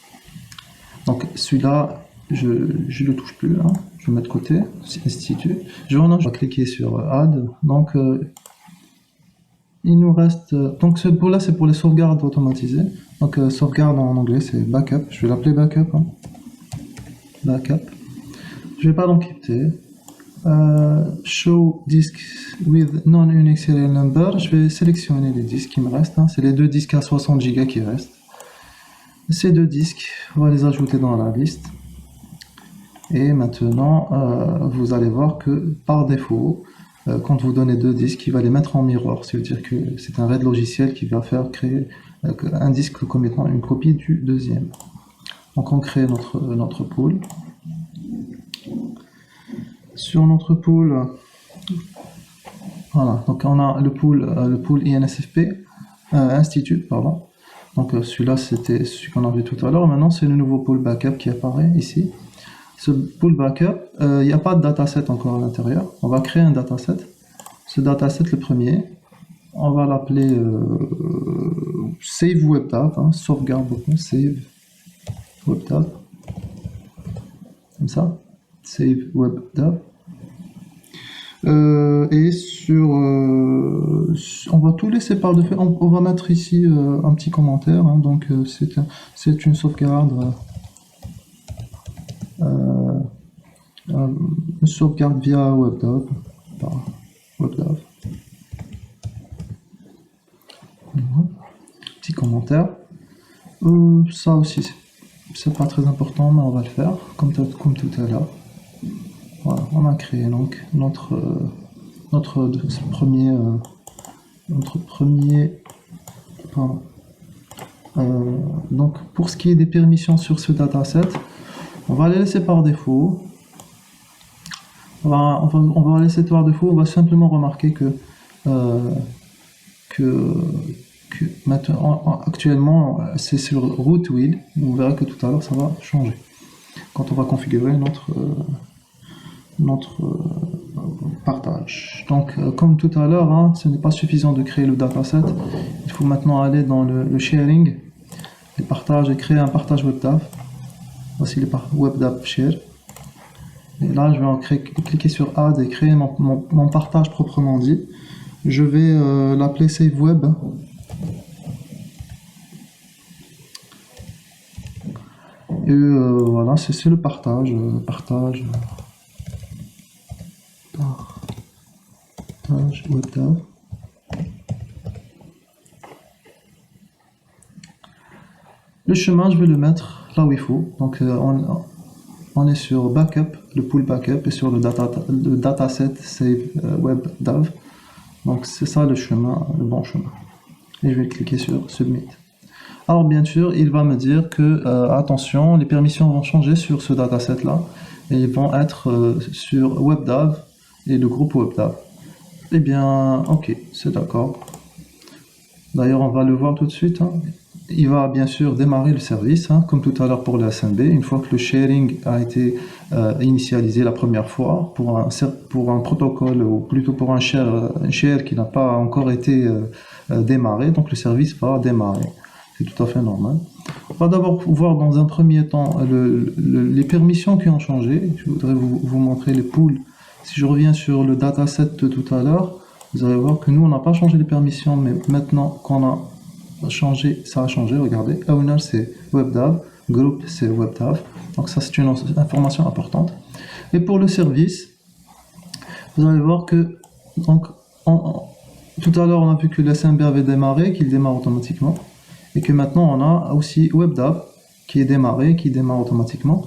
Donc celui-là, je ne le touche plus, je le mets de côté, c'est institut. Je vais cliquer sur Add. Donc il nous reste. Donc ce pool-là, c'est pour les sauvegardes automatisées. Donc sauvegarde en anglais, c'est backup. Je vais l'appeler backup. Backup. Je vais pas l'encrypter. Show disk with non-unique serial number. Je vais sélectionner les disques qui me restent. C'est les deux disques à 60 Go qui restent. Ces deux disques, on va les ajouter dans la liste. Et maintenant, vous allez voir que par défaut, quand vous donnez deux disques, il va les mettre en miroir. C'est-à-dire que c'est un RAID logiciel qui va faire créer un disque comme étant une copie du deuxième. Donc on crée notre pool. Sur notre pool, voilà, donc on a le pool INSFP, Institute, pardon. Donc celui-là c'était celui qu'on a vu tout à l'heure. Maintenant c'est le nouveau pool backup qui apparaît ici. Ce pool backup, il n'y a pas de dataset encore à l'intérieur. On va créer un dataset. Ce dataset, le premier, on va l'appeler Save WebDAV, hein, sauvegarde bouton, Save WebDAV. Comme ça, Save WebDAV. Et on va tout laisser par défaut. On va mettre ici un petit commentaire. Hein, donc c'est une sauvegarde. Une sauvegarde via WebDAV. Par WebDAV. Petit commentaire. Ça aussi, c'est pas très important, mais on va le faire comme tout à l'heure. Voilà, on a créé donc notre premier pardon. Donc pour ce qui est des permissions sur ce dataset, on va les laisser par défaut. On va laisser par défaut. On va simplement remarquer que maintenant, actuellement c'est sur root wheel. Vous verrez que tout à l'heure ça va changer quand on va configurer notre partage. Donc comme tout à l'heure, hein, ce n'est pas suffisant de créer le dataset. Il faut maintenant aller dans le sharing, les partages, et créer un partage WebDAV. Voici le WebDAV share. Et là, je vais cliquer sur Add et créer mon partage proprement dit. Je vais l'appeler Save Web. Et voilà, c'est le partage. Partage WebDAV. Le chemin, je vais le mettre là où il faut. Donc, on est sur Backup, le pool Backup, et sur le dataset Save WebDAV. Donc, c'est ça le chemin, le bon chemin. Et je vais cliquer sur Submit. Alors, bien sûr, il va me dire que, attention, les permissions vont changer sur ce dataset là. Et ils vont être sur WebDAV et le groupe WebDAV. Eh bien, ok, c'est d'accord. D'ailleurs, on va le voir tout de suite. Hein. Il va bien sûr démarrer le service, hein, comme tout à l'heure pour le SMB. Une fois que le sharing a été initialisé la première fois pour un protocole, ou plutôt pour un share qui n'a pas encore été démarré, donc le service va démarrer. C'est tout à fait normal. On va d'abord voir dans un premier temps les permissions qui ont changé. Je voudrais vous montrer les pools. Si je reviens sur le dataset de tout à l'heure, vous allez voir que nous on n'a pas changé les permissions, mais maintenant qu'on a changé, ça a changé. Regardez, owner c'est WebDAV, group c'est WebDAV. Donc ça c'est une information importante. Et pour le service, vous allez voir que donc tout à l'heure on a vu que le SMB avait démarré, qu'il démarre automatiquement, et que maintenant on a aussi WebDAV qui est démarré, qui démarre automatiquement.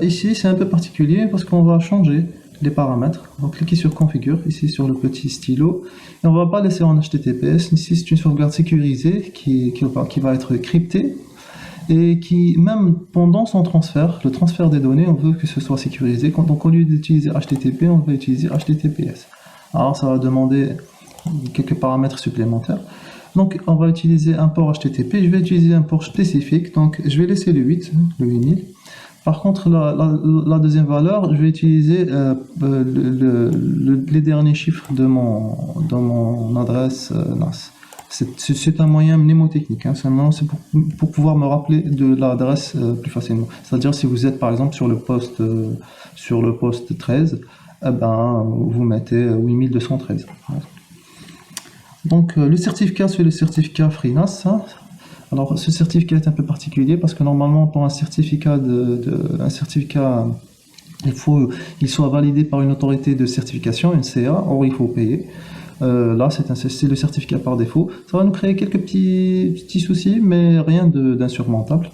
Ici c'est un peu particulier parce qu'on va changer les paramètres. Donc cliquez sur configure ici sur le petit stylo et on va pas laisser en HTTPS. Ici c'est une sauvegarde sécurisée qui va être cryptée et qui, même pendant son transfert, le transfert des données, on veut que ce soit sécurisé. Donc au lieu d'utiliser HTTP, on va utiliser HTTPS. Alors ça va demander quelques paramètres supplémentaires. Donc on va utiliser un port HTTP. Je vais utiliser un port spécifique. Donc je vais laisser le 8000. Par contre, la deuxième valeur, je vais utiliser les derniers chiffres de mon adresse NAS. C'est un moyen mnémotechnique, hein. C'est pour pouvoir me rappeler de l'adresse plus facilement. C'est-à-dire si vous êtes par exemple sur le poste 13, eh ben, vous mettez 8213. Donc le certificat, c'est le certificat FreeNAS. Hein. Alors ce certificat est un peu particulier parce que normalement pour un certificat il faut qu'il soit validé par une autorité de certification, une CA, or il faut payer. Là, c'est le certificat par défaut. Ça va nous créer quelques petits soucis, mais rien d'insurmontable.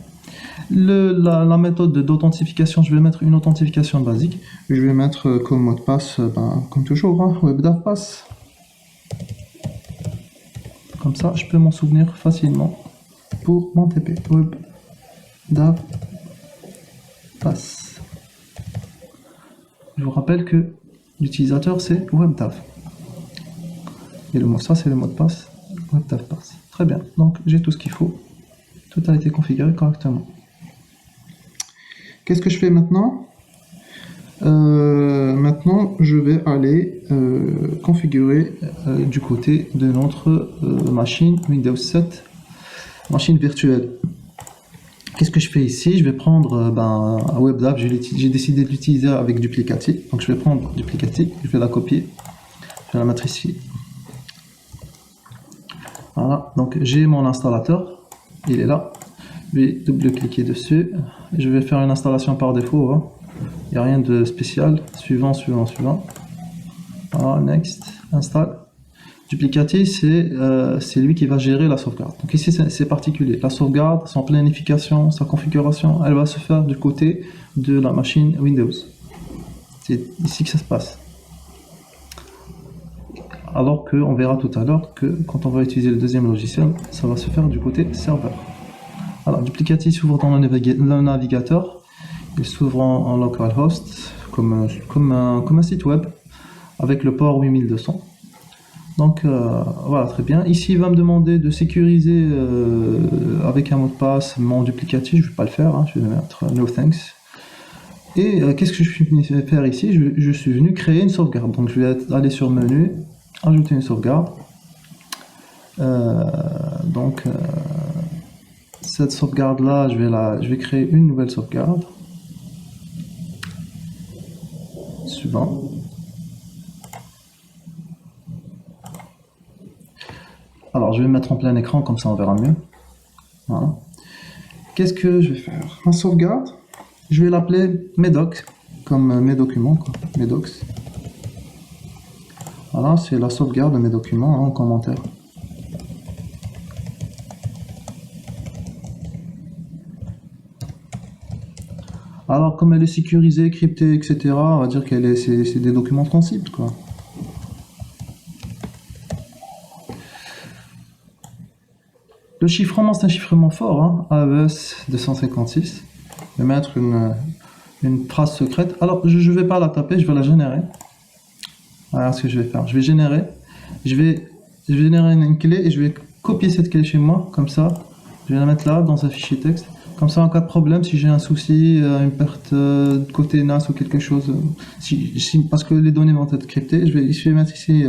La méthode d'authentification, je vais mettre une authentification basique. Je vais mettre comme mot de passe, comme toujours, hein, WebDAV-Pass. Comme ça, je peux m'en souvenir facilement pour mon TP. WebDAV-Pass. Je vous rappelle que l'utilisateur, c'est WebDAV. Et ça, c'est le mot de passe WebDAV-Pass. Très bien. Donc, j'ai tout ce qu'il faut. Tout a été configuré correctement. Qu'est-ce que je fais maintenant? Maintenant, je vais aller configurer du côté de notre machine Windows 7, machine virtuelle. Qu'est-ce que je fais ici? Je vais prendre un WebDAV, j'ai décidé de l'utiliser avec Duplicati. Donc je vais prendre Duplicati, je vais la copier, je vais la mettre ici. Voilà, donc j'ai mon installateur, il est là. Je vais double-cliquer dessus. Je vais faire une installation par défaut. Hein. Il n'y a rien de spécial. Suivant. Voilà, next, install. Duplicati, c'est lui qui va gérer la sauvegarde. Donc ici, c'est particulier. La sauvegarde, son planification, sa configuration, elle va se faire du côté de la machine Windows. C'est ici que ça se passe. Alors qu'on verra tout à l'heure que quand on va utiliser le deuxième logiciel, ça va se faire du côté serveur. Alors, Duplicati s'ouvre dans le navigateur, il s'ouvre en localhost, comme un site web, avec le port 8200. Donc, voilà, très bien. Ici, il va me demander de sécuriser avec un mot de passe mon Duplicati, je ne vais pas le faire, hein, je vais mettre no thanks. Et qu'est-ce que je suis venu faire ici? Je suis venu créer une sauvegarde. Donc, je vais aller sur menu, ajouter une sauvegarde. Cette sauvegarde là, je vais créer une nouvelle sauvegarde. Suivant. Alors je vais mettre en plein écran, comme ça on verra mieux. Voilà. Qu'est-ce que je vais faire? Ma sauvegarde, je vais l'appeler Medoc, comme mes documents, quoi. Medocs. Voilà, c'est la sauvegarde de mes documents, hein, en commentaire. Alors, comme elle est sécurisée, cryptée, etc., on va dire qu'elle c'est des documents sensibles, quoi. Le chiffrement, c'est un chiffrement fort, hein, AES 256. Je vais mettre une phrase secrète. Alors, je ne vais pas la taper, je vais la générer. Voilà ce que je vais faire. Je vais générer une clé et je vais copier cette clé chez moi, comme ça. Je vais la mettre là, dans un fichier texte. Comme ça, en cas de problème, si j'ai un souci, une perte côté NAS ou quelque chose, parce que les données vont être cryptées, je vais mettre ici,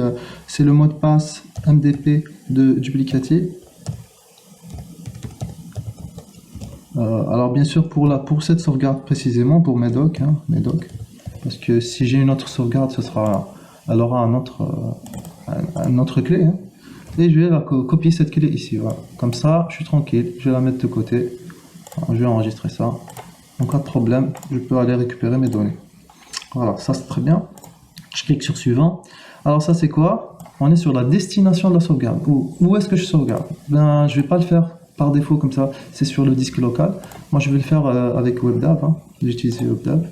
c'est le mot de passe MDP de Duplicati. Alors bien sûr, pour cette sauvegarde précisément, pour Medoc, hein, Medoc, parce que si j'ai une autre sauvegarde, elle aura un autre clé. Hein, et je vais copier cette clé ici, voilà. Comme ça, je suis tranquille, je vais la mettre de côté. Je vais enregistrer ça. En cas de problème, je peux aller récupérer mes données. Voilà, ça c'est très bien. Je clique sur suivant. Alors ça c'est quoi? On est sur la destination de la sauvegarde. Où est-ce que je sauvegarde? Ben, je vais pas le faire par défaut comme ça. C'est sur le disque local. Moi je vais le faire avec WebDAV. Hein. J'ai utilisé WebDAV.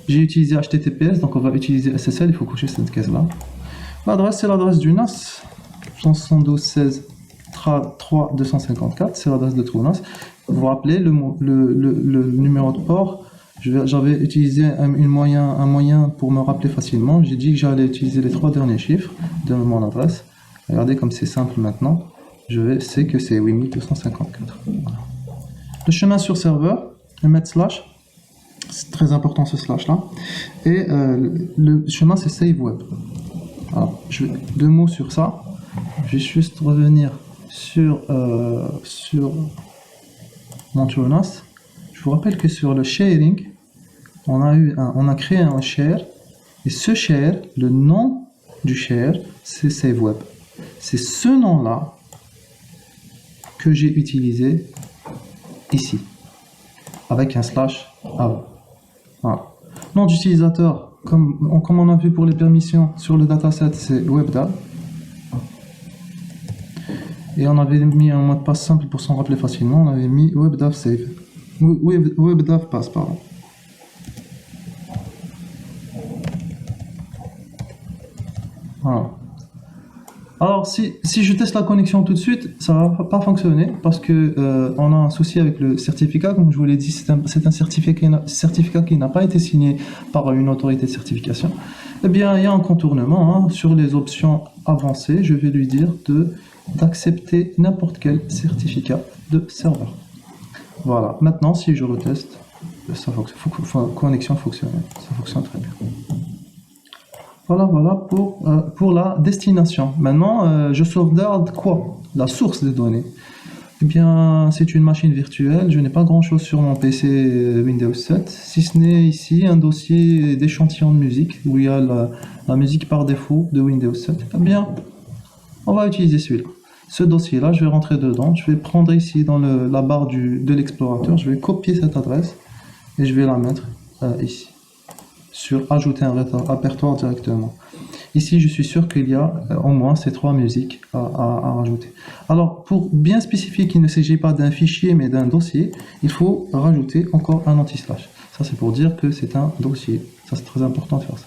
J'ai utilisé HTTPS, donc on va utiliser SSL. Il faut cocher cette case-là. L'adresse c'est l'adresse du NAS. 172.16.3.254, c'est l'adresse de TrueNAS. Vous vous rappelez le numéro de port, j'avais utilisé un moyen pour me rappeler facilement. J'ai dit que j'allais utiliser les 3 derniers chiffres de mon adresse. Regardez comme c'est simple maintenant. C'est que c'est 8254. Voilà. Le chemin sur serveur, je vais mettre slash. C'est très important ce slash là. Et le chemin c'est save web. Alors, 2 mots sur ça. Je vais juste revenir sur mon TrueNAS. Je vous rappelle que sur le sharing, on a créé un share, et ce share, le nom du share, c'est SaveWeb. C'est ce nom-là que j'ai utilisé ici, avec un slash avant. Voilà. Nom d'utilisateur, comme on a vu pour les permissions sur le dataset, c'est WebDAV. Et on avait mis un mot de passe simple pour s'en rappeler facilement. On avait mis WebDAV save. WebDAV pass, pardon. Voilà. Alors, si je teste la connexion tout de suite, ça va pas fonctionner parce que on a un souci avec le certificat. Comme je vous l'ai dit, c'est un certificat qui n'a pas été signé par une autorité de certification. Eh bien, il y a un contournement, hein. Sur les options avancées, je vais lui dire d'accepter n'importe quel certificat de serveur. Voilà. Maintenant, si je reteste, connexion fonctionnelle. Ça fonctionne très bien. Voilà pour la destination. Maintenant, je sauvegarde quoi? La source des données. Eh bien, c'est une machine virtuelle. Je n'ai pas grand-chose sur mon PC Windows 7, si ce n'est ici un dossier d'échantillon de musique où il y a la musique par défaut de Windows 7. Eh bien, on va utiliser celui-là. Ce dossier-là, je vais rentrer dedans. Je vais prendre ici dans la barre de l'explorateur. Je vais copier cette adresse et je vais la mettre ici. Sur ajouter un répertoire directement. Ici, je suis sûr qu'il y a au moins ces 3 musiques à rajouter. Alors, pour bien spécifier qu'il ne s'agit pas d'un fichier mais d'un dossier, il faut rajouter encore un anti-slash. Ça, c'est pour dire que c'est un dossier. Ça, c'est très important de faire ça.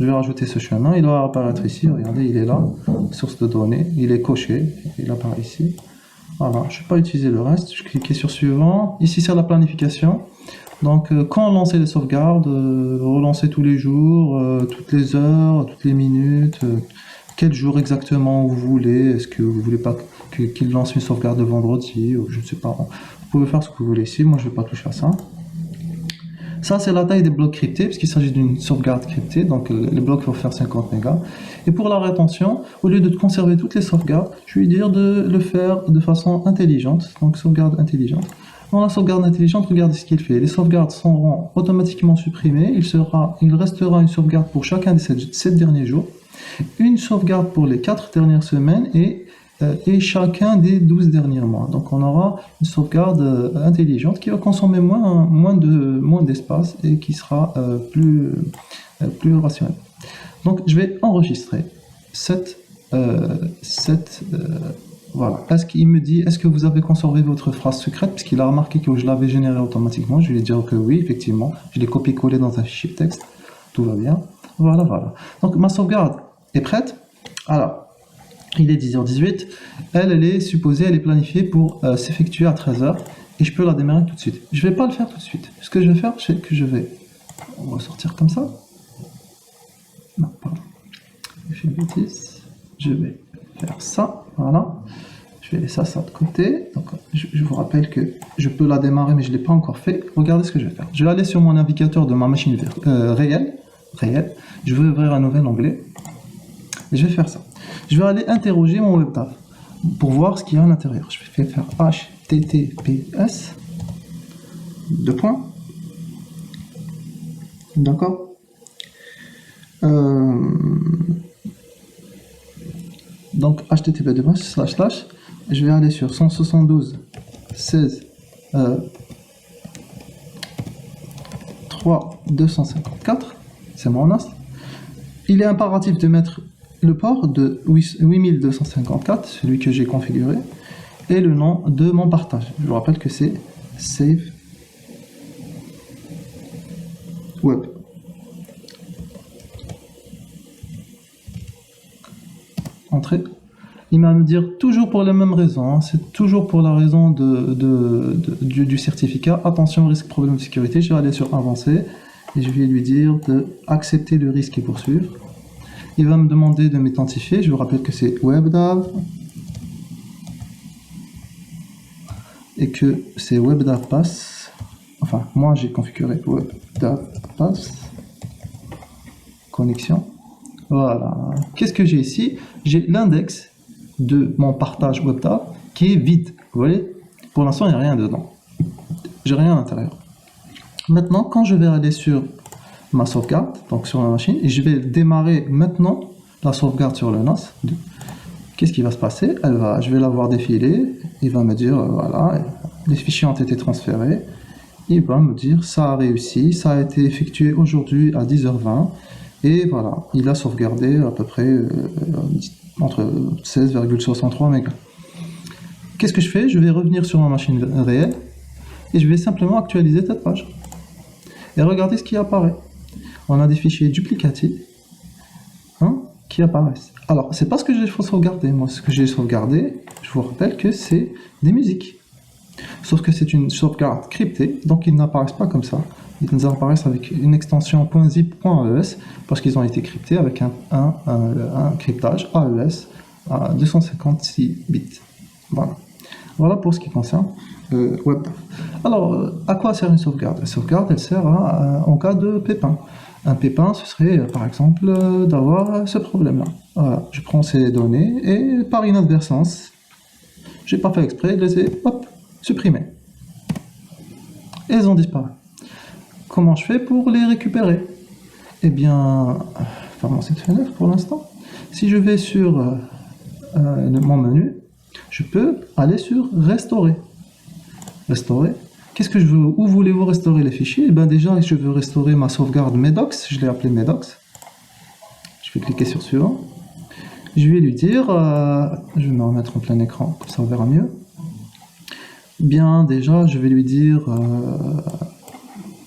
Je vais rajouter ce chemin. Il va apparaître ici. Regardez, il est là. Source de données. Il est coché. Il apparaît ici. Voilà. Je ne vais pas utiliser le reste. Je clique sur suivant. Ici, c'est la planification. Donc, quand lancer les sauvegardes, relancer tous les jours, toutes les heures, toutes les minutes, quel jour exactement vous voulez, est-ce que vous voulez pas qu'il lance une sauvegarde de vendredi, ou je ne sais pas, vous pouvez faire ce que vous voulez ici, moi je ne vais pas toucher à ça. Ça, c'est la taille des blocs cryptés, puisqu'il s'agit d'une sauvegarde cryptée, donc les blocs vont faire 50 mégas. Et pour la rétention, au lieu de conserver toutes les sauvegardes, je vais lui dire de le faire de façon intelligente, donc sauvegarde intelligente. Dans la sauvegarde intelligente, regardez ce qu'il fait. Les sauvegardes seront automatiquement supprimées. Il restera une sauvegarde pour chacun des 7 derniers jours, une sauvegarde pour les 4 dernières semaines et chacun des 12 derniers mois. Donc on aura une sauvegarde intelligente qui va consommer moins d'espace et qui sera plus rationnelle. Donc je vais enregistrer voilà. Est-ce qu'il me dit, est-ce que vous avez conservé votre phrase secrète? Puisqu'il a remarqué que je l'avais générée automatiquement. Je vais lui dire que oui, effectivement. Je l'ai copié-collé dans un fichier texte. Tout va bien. Voilà. Donc ma sauvegarde est prête. Alors, il est 10h18. Elle est planifiée pour s'effectuer à 13h. Et je peux la démarrer tout de suite. Je ne vais pas le faire tout de suite. Ce que je vais faire, c'est que on va sortir comme ça. Non, pardon. J'ai fait une bêtise. Je vais faire ça. Voilà. Je vais laisser ça de côté. Donc, je vous rappelle que je peux la démarrer, mais je ne l'ai pas encore fait. Regardez ce que je vais faire. Je vais aller sur mon navigateur de ma machine réelle. Je vais ouvrir un nouvel onglet. Et je vais faire ça. Je vais aller interroger mon WebDAV pour voir ce qu'il y a à l'intérieur. Je vais faire HTTPS. Deux points. D'accord. Donc http:// je vais aller sur 172.16.3.254, c'est mon NAS. Il est impératif de mettre le port de 8254, celui que j'ai configuré, et le nom de mon partage. Je vous rappelle que c'est Save Web. Entrée. Il va me dire toujours pour les mêmes raisons, hein, c'est toujours pour la raison du certificat. Attention, risque, problème de sécurité. Je vais aller sur Avancer et je vais lui dire d'accepter le risque et poursuivre. Il va me demander de m'identifier. Je vous rappelle que c'est WebDAV et que c'est WebDAV Pass. Enfin, moi j'ai configuré WebDAV Pass. Connexion. Voilà. Qu'est-ce que j'ai ici? J'ai l'index de mon partage WebDAV qui est vide. Vous voyez? Pour l'instant, il n'y a rien dedans. J'ai rien à l'intérieur. Maintenant, quand je vais aller sur ma sauvegarde, donc sur la machine, et je vais démarrer maintenant la sauvegarde sur le NAS, qu'est-ce qui va se passer? Je vais la voir défiler. Il va me dire, voilà, les fichiers ont été transférés. Il va me dire, ça a réussi, ça a été effectué aujourd'hui à 10h20. Et voilà, il a sauvegardé à peu près entre 16,63 mégas. Qu'est-ce que je fais? Je vais revenir sur ma machine réelle et je vais simplement actualiser cette page. Et regardez ce qui apparaît. On a des fichiers duplicatifs qui apparaissent. Alors, c'est pas ce que j'ai sauvegardé. Moi, ce que j'ai sauvegardé, je vous rappelle que c'est des musiques. Sauf que c'est une sauvegarde cryptée, donc ils n'apparaissent pas comme ça. Ils nous apparaissent avec une extension .zip.aes parce qu'ils ont été cryptés avec un cryptage AES à 256 bits. Voilà. Voilà pour ce qui concerne WebDAV. Alors, à quoi sert une sauvegarde? La sauvegarde, elle sert en cas de pépin. Un pépin, ce serait par exemple d'avoir ce problème-là. Voilà, je prends ces données et par inadvertance, j'ai pas fait exprès, je les ai supprimées. Et elles ont disparu. Comment je fais pour les récupérer? Eh bien, fermons cette fenêtre pour l'instant. Si je vais sur mon menu, je peux aller sur Restaurer. Restaurer. Qu'est-ce que je veux? Où voulez-vous restaurer les fichiers? Eh bien déjà, je veux restaurer ma sauvegarde Medox. Je l'ai appelée Medox. Je vais cliquer sur Suivant. Je vais lui dire, je vais me remettre en plein écran, comme ça on verra mieux. Bien, déjà, je vais lui dire,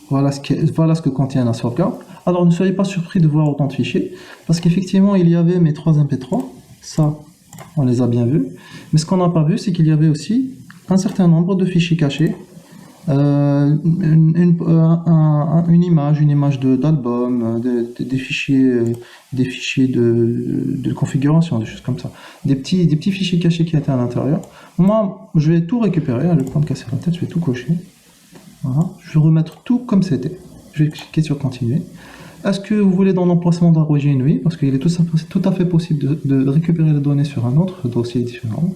voilà ce que contient la sauvegarde. Alors, ne soyez pas surpris de voir autant de fichiers, parce qu'effectivement, il y avait mes 3 MP3, ça, on les a bien vus. Mais ce qu'on n'a pas vu, c'est qu'il y avait aussi un certain nombre de fichiers cachés, une image d'album, des fichiers de configuration, des choses comme ça. Des petits fichiers cachés qui étaient à l'intérieur. Moi, je vais tout récupérer, je vais pas me casser la tête, je vais tout cocher. Voilà. Je vais remettre tout comme c'était. Je vais cliquer sur Continuer. Est-ce que vous voulez dans l'emplacement d'origine? Oui, parce qu'il est tout à fait possible de récupérer les données sur un autre dossier différent.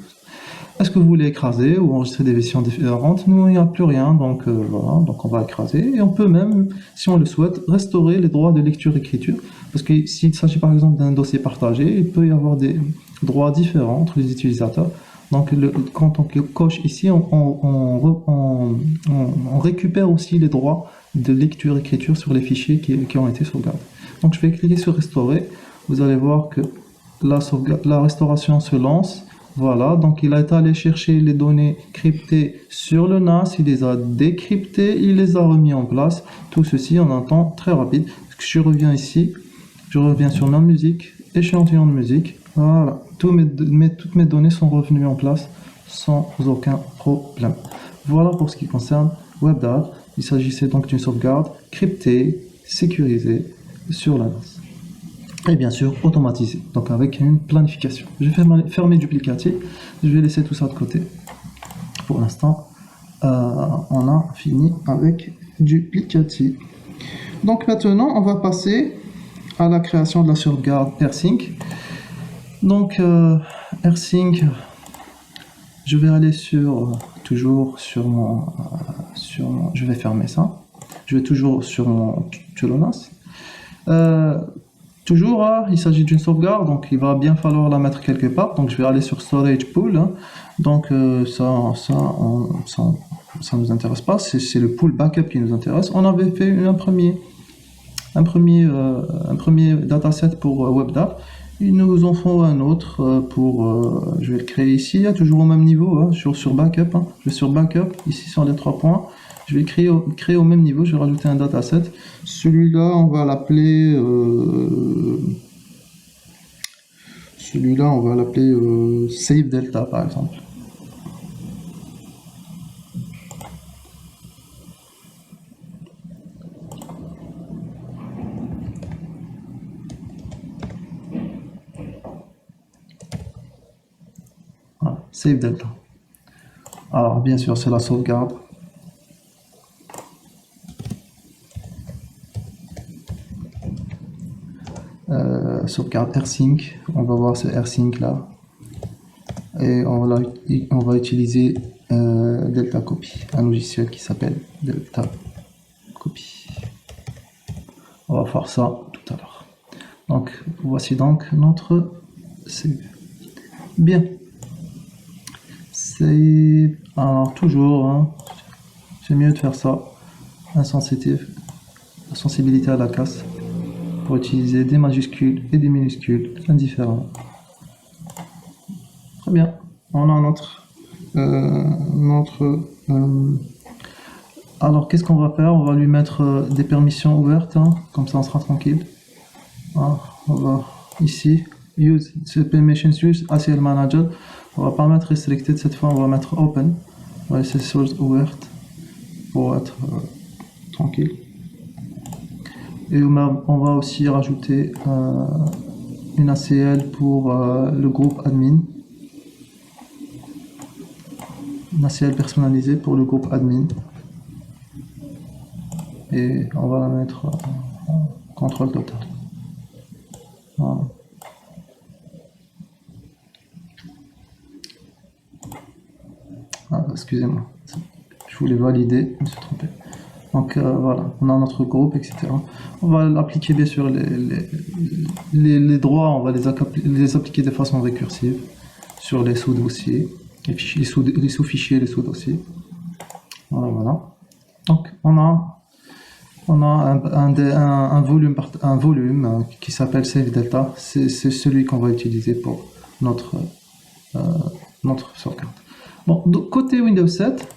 Est-ce que vous voulez écraser ou enregistrer des versions différentes? Nous, il n'y a plus rien, donc voilà, donc on va écraser. Et on peut même, si on le souhaite, restaurer les droits de lecture-écriture. Parce que s'il s'agit par exemple d'un dossier partagé, il peut y avoir des droits différents entre les utilisateurs. Donc quand on coche ici, on récupère aussi les droits de lecture-écriture sur les fichiers qui ont été sauvegardés. Donc je vais cliquer sur Restaurer. Vous allez voir que la restauration se lance. Voilà, donc il a été allé chercher les données cryptées sur le NAS, il les a décryptées, il les a remis en place. Tout ceci en un temps très rapide. Je reviens ici, je reviens sur ma musique, échantillon de musique. Voilà, toutes mes données sont revenues en place sans aucun problème. Voilà pour ce qui concerne WebDAV. Il s'agissait donc d'une sauvegarde cryptée, sécurisée sur la NAS. Et bien sûr automatisé, donc avec une planification. Je vais fermer duplicatif, je vais laisser tout ça de côté. Pour l'instant, on a fini avec duplicatif. Donc maintenant, on va passer à la création de la sauvegarde AirSync. Donc AirSync, je vais aller toujours sur mon, je vais fermer ça. Je vais toujours sur mon TuloNAS. Toujours, il s'agit d'une sauvegarde, donc il va bien falloir la mettre quelque part. Donc je vais aller sur Storage Pool. Donc ça nous intéresse pas, c'est le pool backup qui nous intéresse. On avait fait un premier dataset pour WebDAV. Ils nous en font un autre je vais le créer ici, toujours au même niveau, sur Backup. Je vais sur Backup, ici sur les 3 points. Je vais créer au même niveau, je vais rajouter un dataset. Celui-là, on va l'appeler Save Delta par exemple. Voilà, Save Delta. Alors bien sûr, c'est la sauvegarde. Sauvegarde AirSync, on va voir ce AirSync là et on va utiliser Delta Copy, un logiciel qui s'appelle Delta Copy. On va faire ça tout à l'heure. Donc voici donc notre save. Bien, save. Alors toujours, c'est mieux de faire ça insensitive, la sensibilité à la casse, pour utiliser des majuscules et des minuscules indifférents. Très bien, on a notre notre... alors, qu'est-ce qu'on va faire? On va lui mettre des permissions ouvertes, hein, comme ça on sera tranquille. Ah, on va ici, use permissions use ACL manager. On va pas mettre restricted cette fois, on va mettre open. On va laisser source ouverte pour être tranquille. Et on va aussi rajouter une ACL pour le groupe admin. Une ACL personnalisée pour le groupe admin. Et on va la mettre en contrôle total. Voilà. Ah, excusez-moi, je voulais valider, je me suis trompé. Donc voilà, on a notre groupe, etc. On va l'appliquer bien sûr, les droits, on va les appliquer de façon récursive sur les sous-dossiers, les sous-fichiers, les sous-dossiers. Voilà, voilà. Donc on a un volume qui s'appelle Save Delta, c'est celui qu'on va utiliser pour notre sauvegarde. Bon, côté Windows 7,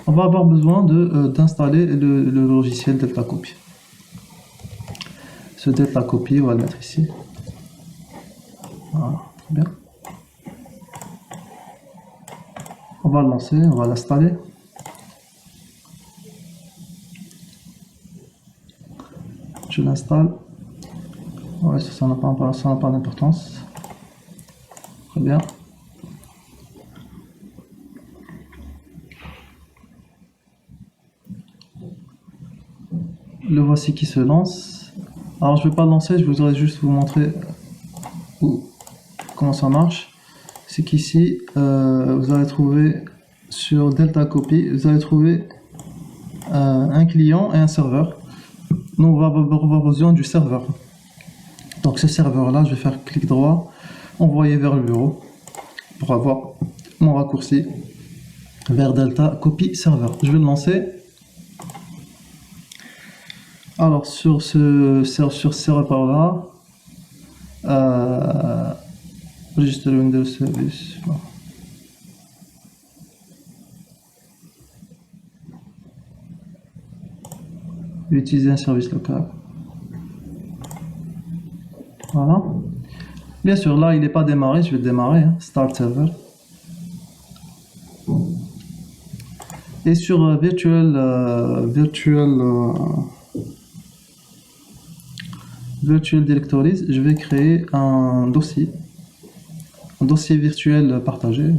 on va avoir besoin d'installer le logiciel Delta Copy. Ce Delta Copy, on va le mettre ici. Voilà, très bien. On va le lancer, on va l'installer. Je l'installe. Ouais, ça n'a pas d'importance. Très bien. Le voici qui se lance. Alors je ne vais pas le lancer, je voudrais juste vous montrer comment ça marche. C'est qu'ici, vous allez trouver sur Delta Copy, vous allez trouver un client et un serveur. Nous, on va avoir besoin du serveur. Donc ce serveur-là, je vais faire clic droit, envoyer vers le bureau pour avoir mon raccourci vers Delta Copy Serveur. Je vais le lancer. Alors sur ce serveur-là, register Windows Service. Bon. Utiliser un service local. Voilà. Bien sûr, là, il n'est pas démarré. Je vais le démarrer. Hein. Start Server. Et sur Virtual Directories, je vais créer un dossier virtuel partagé.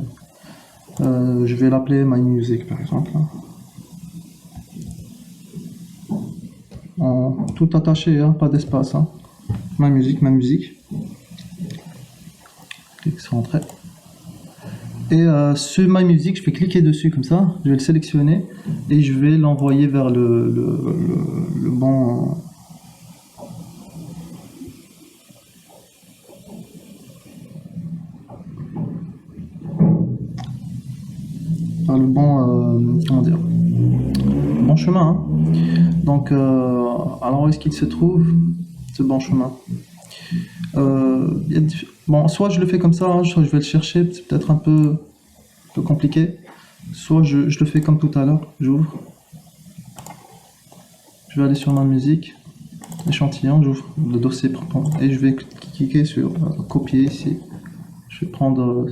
Je vais l'appeler My Music, par exemple. Tout attaché, hein, pas d'espace. Hein. Ma musique. Clique sur Entrée. Et ce My Music, je vais cliquer dessus comme ça, je vais le sélectionner et je vais l'envoyer vers le bon. Comment dire, bon chemin. Hein. Donc, alors où est-ce qu'il se trouve ce bon chemin? Bon, soit je le fais comme ça, hein, soit je vais le chercher, c'est peut-être un peu compliqué. Soit je le fais comme tout à l'heure, j'ouvre. Je vais aller sur ma musique, échantillon, j'ouvre le dossier et je vais cliquer sur copier ici. Je vais prendre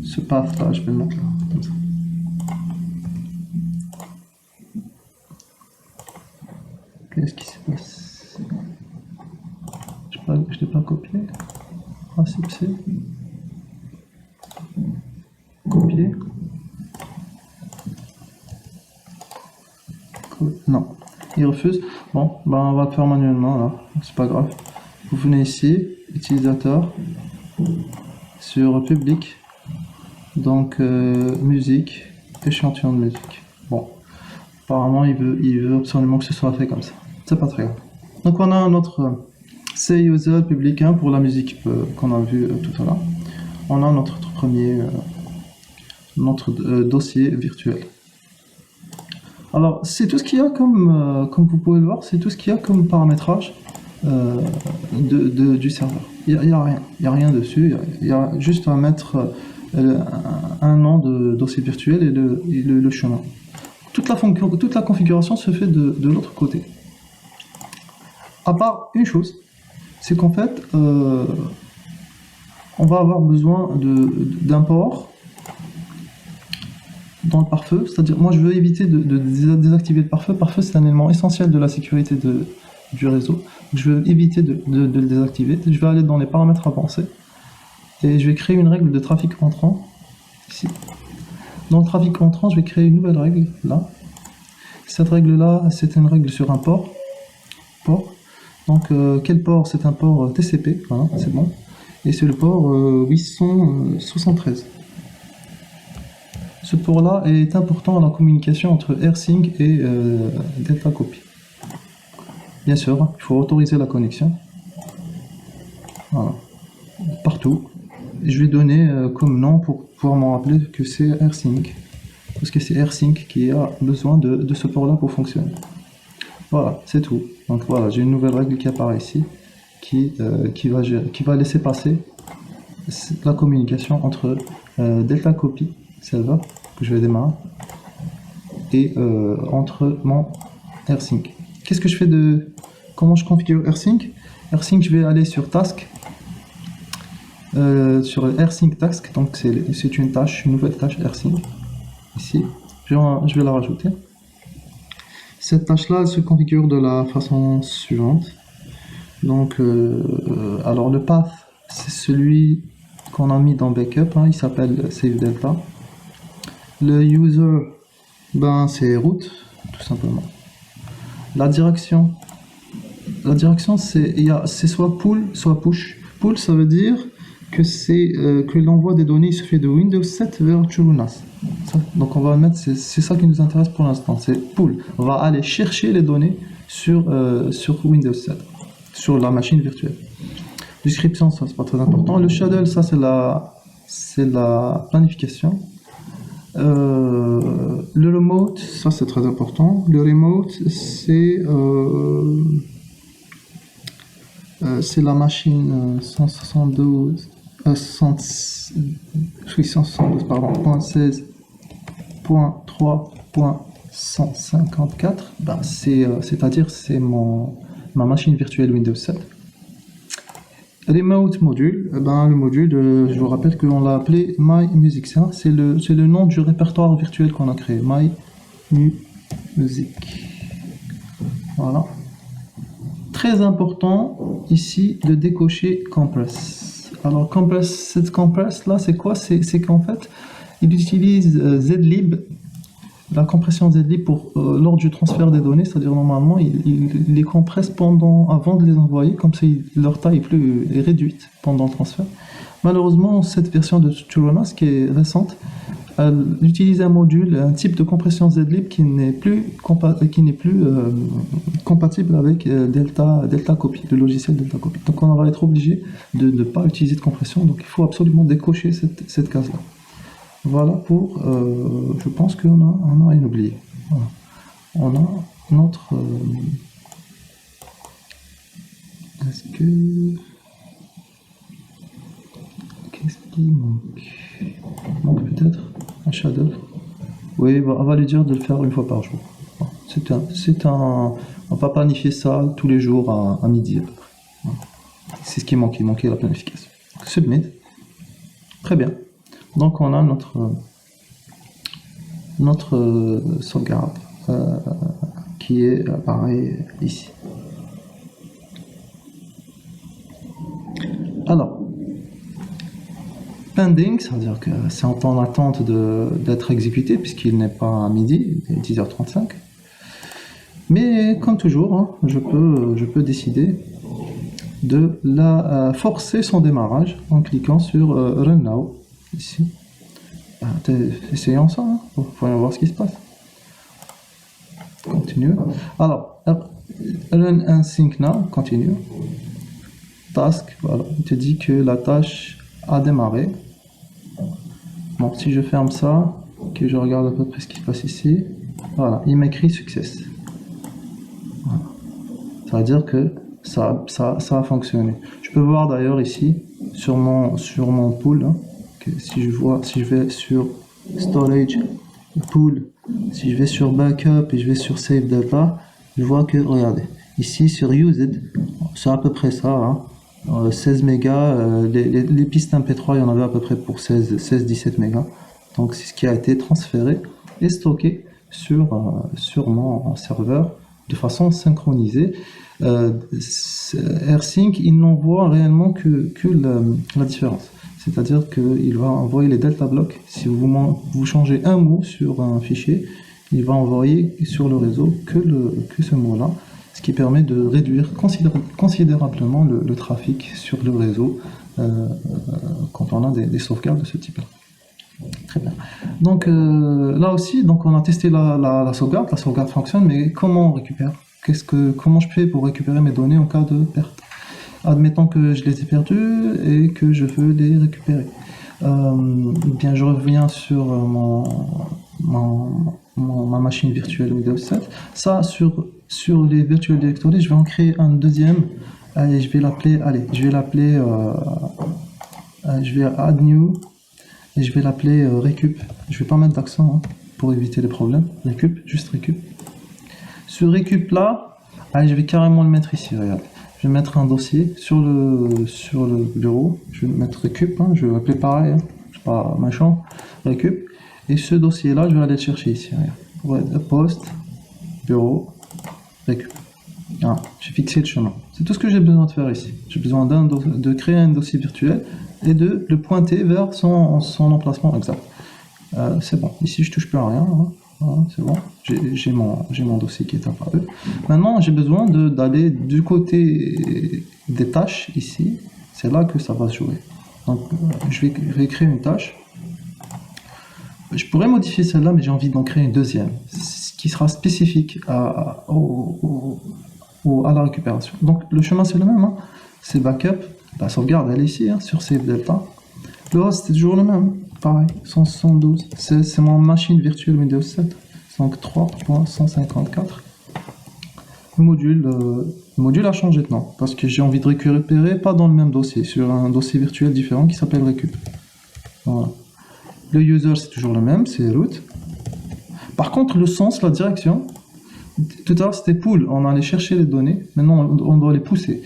ce path là, je vais le mettre là, comme ça. Qu'est-ce qui se passe? Je ne l'ai pas copié. Principe C. Copier. Non, il refuse. Bon, ben on va le faire manuellement là, c'est pas grave. Vous venez ici, utilisateur, sur public, donc musique, échantillon de musique. Bon, apparemment il veut absolument que ce soit fait comme ça. C'est pas très grave. Donc on a notre C user public 1 pour la musique qu'on a vu tout à l'heure. On a notre premier dossier virtuel. Alors c'est tout ce qu'il y a comme vous pouvez le voir, c'est tout ce qu'il y a comme paramétrage du serveur. Il n'y a rien dessus, il y a juste à mettre un nom de dossier virtuel et le chemin. Toute la configuration se fait de l'autre côté. À part une chose, c'est qu'en fait, on va avoir besoin d'un port dans le pare-feu, c'est-à-dire moi je veux éviter de désactiver le pare-feu. Pare-feu, c'est un élément essentiel de la sécurité du réseau. Je veux éviter de le désactiver. Je vais aller dans les paramètres avancés et je vais créer une règle de trafic entrant ici. Dans le trafic entrant, je vais créer une nouvelle règle là. Cette règle-là, c'est une règle sur un port. Donc, quel port? C'est un port TCP, voilà, c'est bon. Et c'est le port 873. Ce port-là est important à la communication entre AirSync et Delta Copy. Bien sûr, il faut autoriser la connexion. Voilà. Partout. Et je vais donner comme nom pour pouvoir m'en rappeler que c'est AirSync. Parce que c'est AirSync qui a besoin de ce port-là pour fonctionner. Voilà, c'est tout. Donc voilà, j'ai une nouvelle règle qui apparaît ici qui va laisser passer la communication entre Delta Copy server que je vais démarrer et entre mon AirSync. Qu'est-ce que je fais comment je configure AirSync? AirSync, je vais aller sur Task, sur AirSync Task, donc c'est une tâche, une nouvelle tâche AirSync. Ici, je vais la rajouter. Cette tâche-là se configure de la façon suivante. Donc, alors le path, c'est celui qu'on a mis dans Backup, hein, il s'appelle Save Delta. Le user, ben c'est root, tout simplement. La direction c'est soit pull, soit push. Pull, ça veut dire que que l'envoi des données se fait de Windows 7 vers TrueNAS. Donc on va mettre, c'est ça qui nous intéresse pour l'instant, c'est pull. On va aller chercher les données sur Windows 7, sur la machine virtuelle. Description, ça c'est pas très important. Le schedule, ça c'est la planification. Le remote, ça c'est très important. Le remote, c'est la machine 172, 172, pardon, .16.3.154, ben c'est-à-dire c'est ma machine virtuelle Windows 7. Remote module, ben le module, je vous rappelle qu'on l'a appelé My Music, c'est le nom du répertoire virtuel qu'on a créé, My Music. Voilà. Très important ici de décocher Compress. Alors cette Compress là, c'est quoi? C'est qu'en fait, il utilise zlib, la compression zlib lors du transfert des données, c'est-à-dire normalement il les compresse avant de les envoyer, comme ça leur taille est réduite pendant le transfert. Malheureusement, cette version de TrueNAS qui est récente, elle utilise un type de compression zlib qui n'est plus compatible avec Delta Copy, le logiciel Delta Copy. Donc on va être obligé de ne pas utiliser de compression, donc il faut absolument décocher cette case-là. Voilà pour, je pense qu'on a rien oublié. Voilà. On a notre... Est-ce que... Qu'est-ce qui manque? Il manque peut-être un shadow. Oui, on va lui dire de le faire une fois par jour. On va planifier ça tous les jours à midi à peu près. Voilà. C'est ce qui manquait, il manquait la planification. Submit. Très bien. Donc on a notre sauvegarde qui est pareil ici. Alors, pending, ça veut dire que c'est en temps d'attente d'être exécuté puisqu'il n'est pas à midi, il est 10h35. Mais comme toujours, hein, je peux décider de forcer son démarrage en cliquant sur Run Now. Ici. Essayons ça, hein, pour voir ce qui se passe. Continue. Alors, Run and Sync Now, continue. Task, voilà, il te dit que la tâche a démarré. Bon, si je ferme ça, que je regarde à peu près ce qui se passe ici, voilà, il m'écrit Success. Voilà. Ça veut dire que ça a fonctionné. Je peux voir d'ailleurs ici, sur mon pool, hein, si je vais sur storage, pool, si je vais sur backup et je vais sur save data, je vois que, regardez, ici sur used, c'est à peu près ça, hein. 16 mégas, les pistes MP3, il y en avait à peu près pour 16-17 mégas. Donc c'est ce qui a été transféré et stocké sur mon serveur de façon synchronisée. AirSync, il n'envoie réellement que la différence. C'est-à-dire qu'il va envoyer les delta blocs. Si vous changez un mot sur un fichier, il va envoyer sur le réseau que ce mot-là, ce qui permet de réduire considérablement le trafic sur le réseau quand on a des sauvegardes de ce type-là. Très bien. Donc là aussi, donc on a testé la sauvegarde fonctionne, mais comment on récupère? Comment je fais pour récupérer mes données en cas de perte? Admettons que je les ai perdues et que je veux les récupérer. Bien, je reviens sur ma machine virtuelle Windows 7. Ça, sur les Virtual Directory, je vais en créer un deuxième. Allez, je vais add new et je vais l'appeler récup. Je vais pas mettre d'accent hein, pour éviter les problèmes. Récup, juste récup. Ce récup là, allez, je vais carrément le mettre ici. Regarde. Je vais mettre un dossier sur le bureau. Je vais mettre récup. Hein, je vais l'appeler pareil. Hein, c'est pas machin. Récup. Et ce dossier là, je vais aller le chercher ici. Regarde. Ouais, poste, bureau, récup. Ah, j'ai fixé le chemin. C'est tout ce que j'ai besoin de faire ici. J'ai besoin de créer un dossier virtuel et de le pointer vers son emplacement exact. C'est bon. Ici, je touche plus à rien. Hein. Voilà, c'est bon. J'ai mon dossier qui est apparu. Maintenant, j'ai besoin d'aller du côté des tâches ici. C'est là que ça va se jouer. Donc, je vais créer une tâche. Je pourrais modifier celle-là, mais j'ai envie d'en créer une deuxième, qui sera spécifique à la récupération. Donc le chemin c'est le même, hein. C'est backup, la sauvegarde elle est ici, hein, sur Save Delta. Le host c'est toujours le même, pareil, 172. C'est mon machine virtuelle Windows 7, donc 3.154. Le module a changé de nom, parce que j'ai envie de récupérer pas dans le même dossier, sur un dossier virtuel différent qui s'appelle récup. Voilà. Le user c'est toujours le même, c'est root. Par contre le sens, la direction, tout à l'heure c'était pool, on allait chercher les données, maintenant on doit les pousser.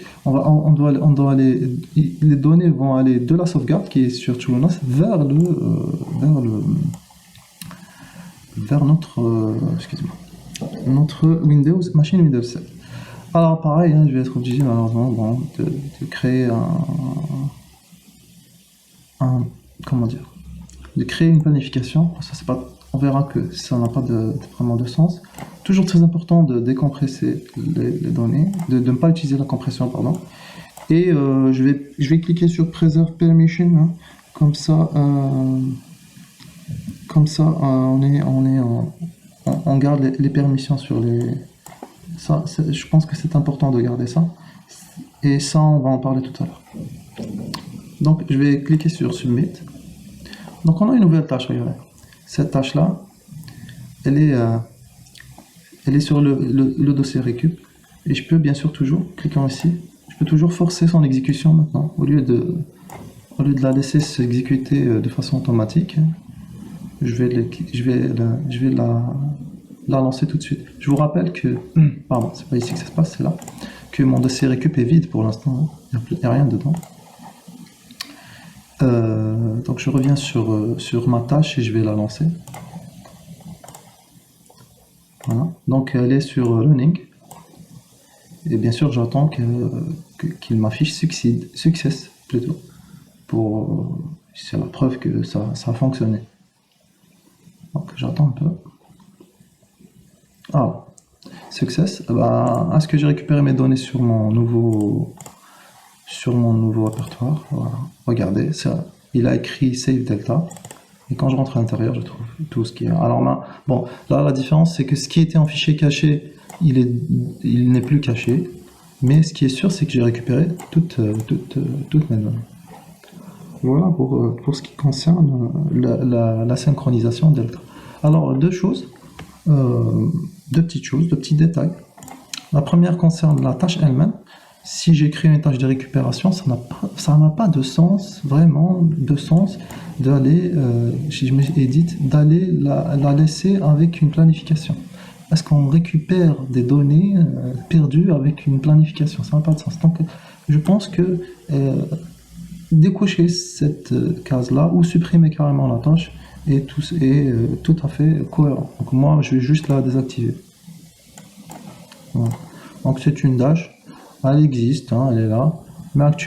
Les données vont aller de la sauvegarde qui est sur TrueNAS vers notre machine Windows 7. Alors pareil, hein, je vais être obligé malheureusement de créer de créer une planification. Ça c'est pas, on verra que ça n'a pas vraiment de sens. Toujours très important de décompresser les données, de ne pas utiliser la compression, pardon. Et je vais cliquer sur Preserve Permission, hein. Comme ça, on garde les permissions sur les. Ça, je pense que c'est important de garder ça. Et ça, on va en parler tout à l'heure. Donc, je vais cliquer sur Submit. Donc, on a une nouvelle tâche, regardez. Cette tâche-là, elle est sur le dossier récup. Et je peux bien sûr toujours, cliquant ici, je peux toujours forcer son exécution maintenant. Au lieu de la laisser s'exécuter de façon automatique, je vais la lancer tout de suite. Je vous rappelle que, pardon, c'est pas ici que ça se passe, c'est là, que mon dossier récup est vide pour l'instant, il n'y a rien dedans. Donc je reviens sur ma tâche et je vais la lancer. Voilà. Donc elle est sur running. Et bien sûr j'attends qu'il m'affiche success plutôt. C'est la preuve que ça a fonctionné. Donc j'attends un peu. Ah, success. Est-ce que j'ai récupéré mes données sur mon nouveau répertoire? Voilà. Regardez, ça, il a écrit Save Delta. Et quand je rentre à l'intérieur, je trouve tout ce qu'il y a. Alors là, bon, là la différence c'est que ce qui était en fichier caché, il n'est plus caché. Mais ce qui est sûr, c'est que j'ai récupéré toutes mes données. Voilà pour ce qui concerne la synchronisation Delta. Alors deux petites choses, deux petits détails. La première concerne la tâche elle-même. si j'écris une tâche de récupération, ça n'a pas de sens, vraiment de sens, d'aller, si je m'édite, d'aller la laisser avec une planification. Est-ce qu'on récupère des données perdues avec une planification? Ça n'a pas de sens. Donc, je pense que décocher cette case-là ou supprimer carrément la tâche est tout à fait cohérent. Donc, moi, je vais juste la désactiver. Voilà. Donc, c'est une dash. Elle existe, hein, elle est là. Mais actuellement,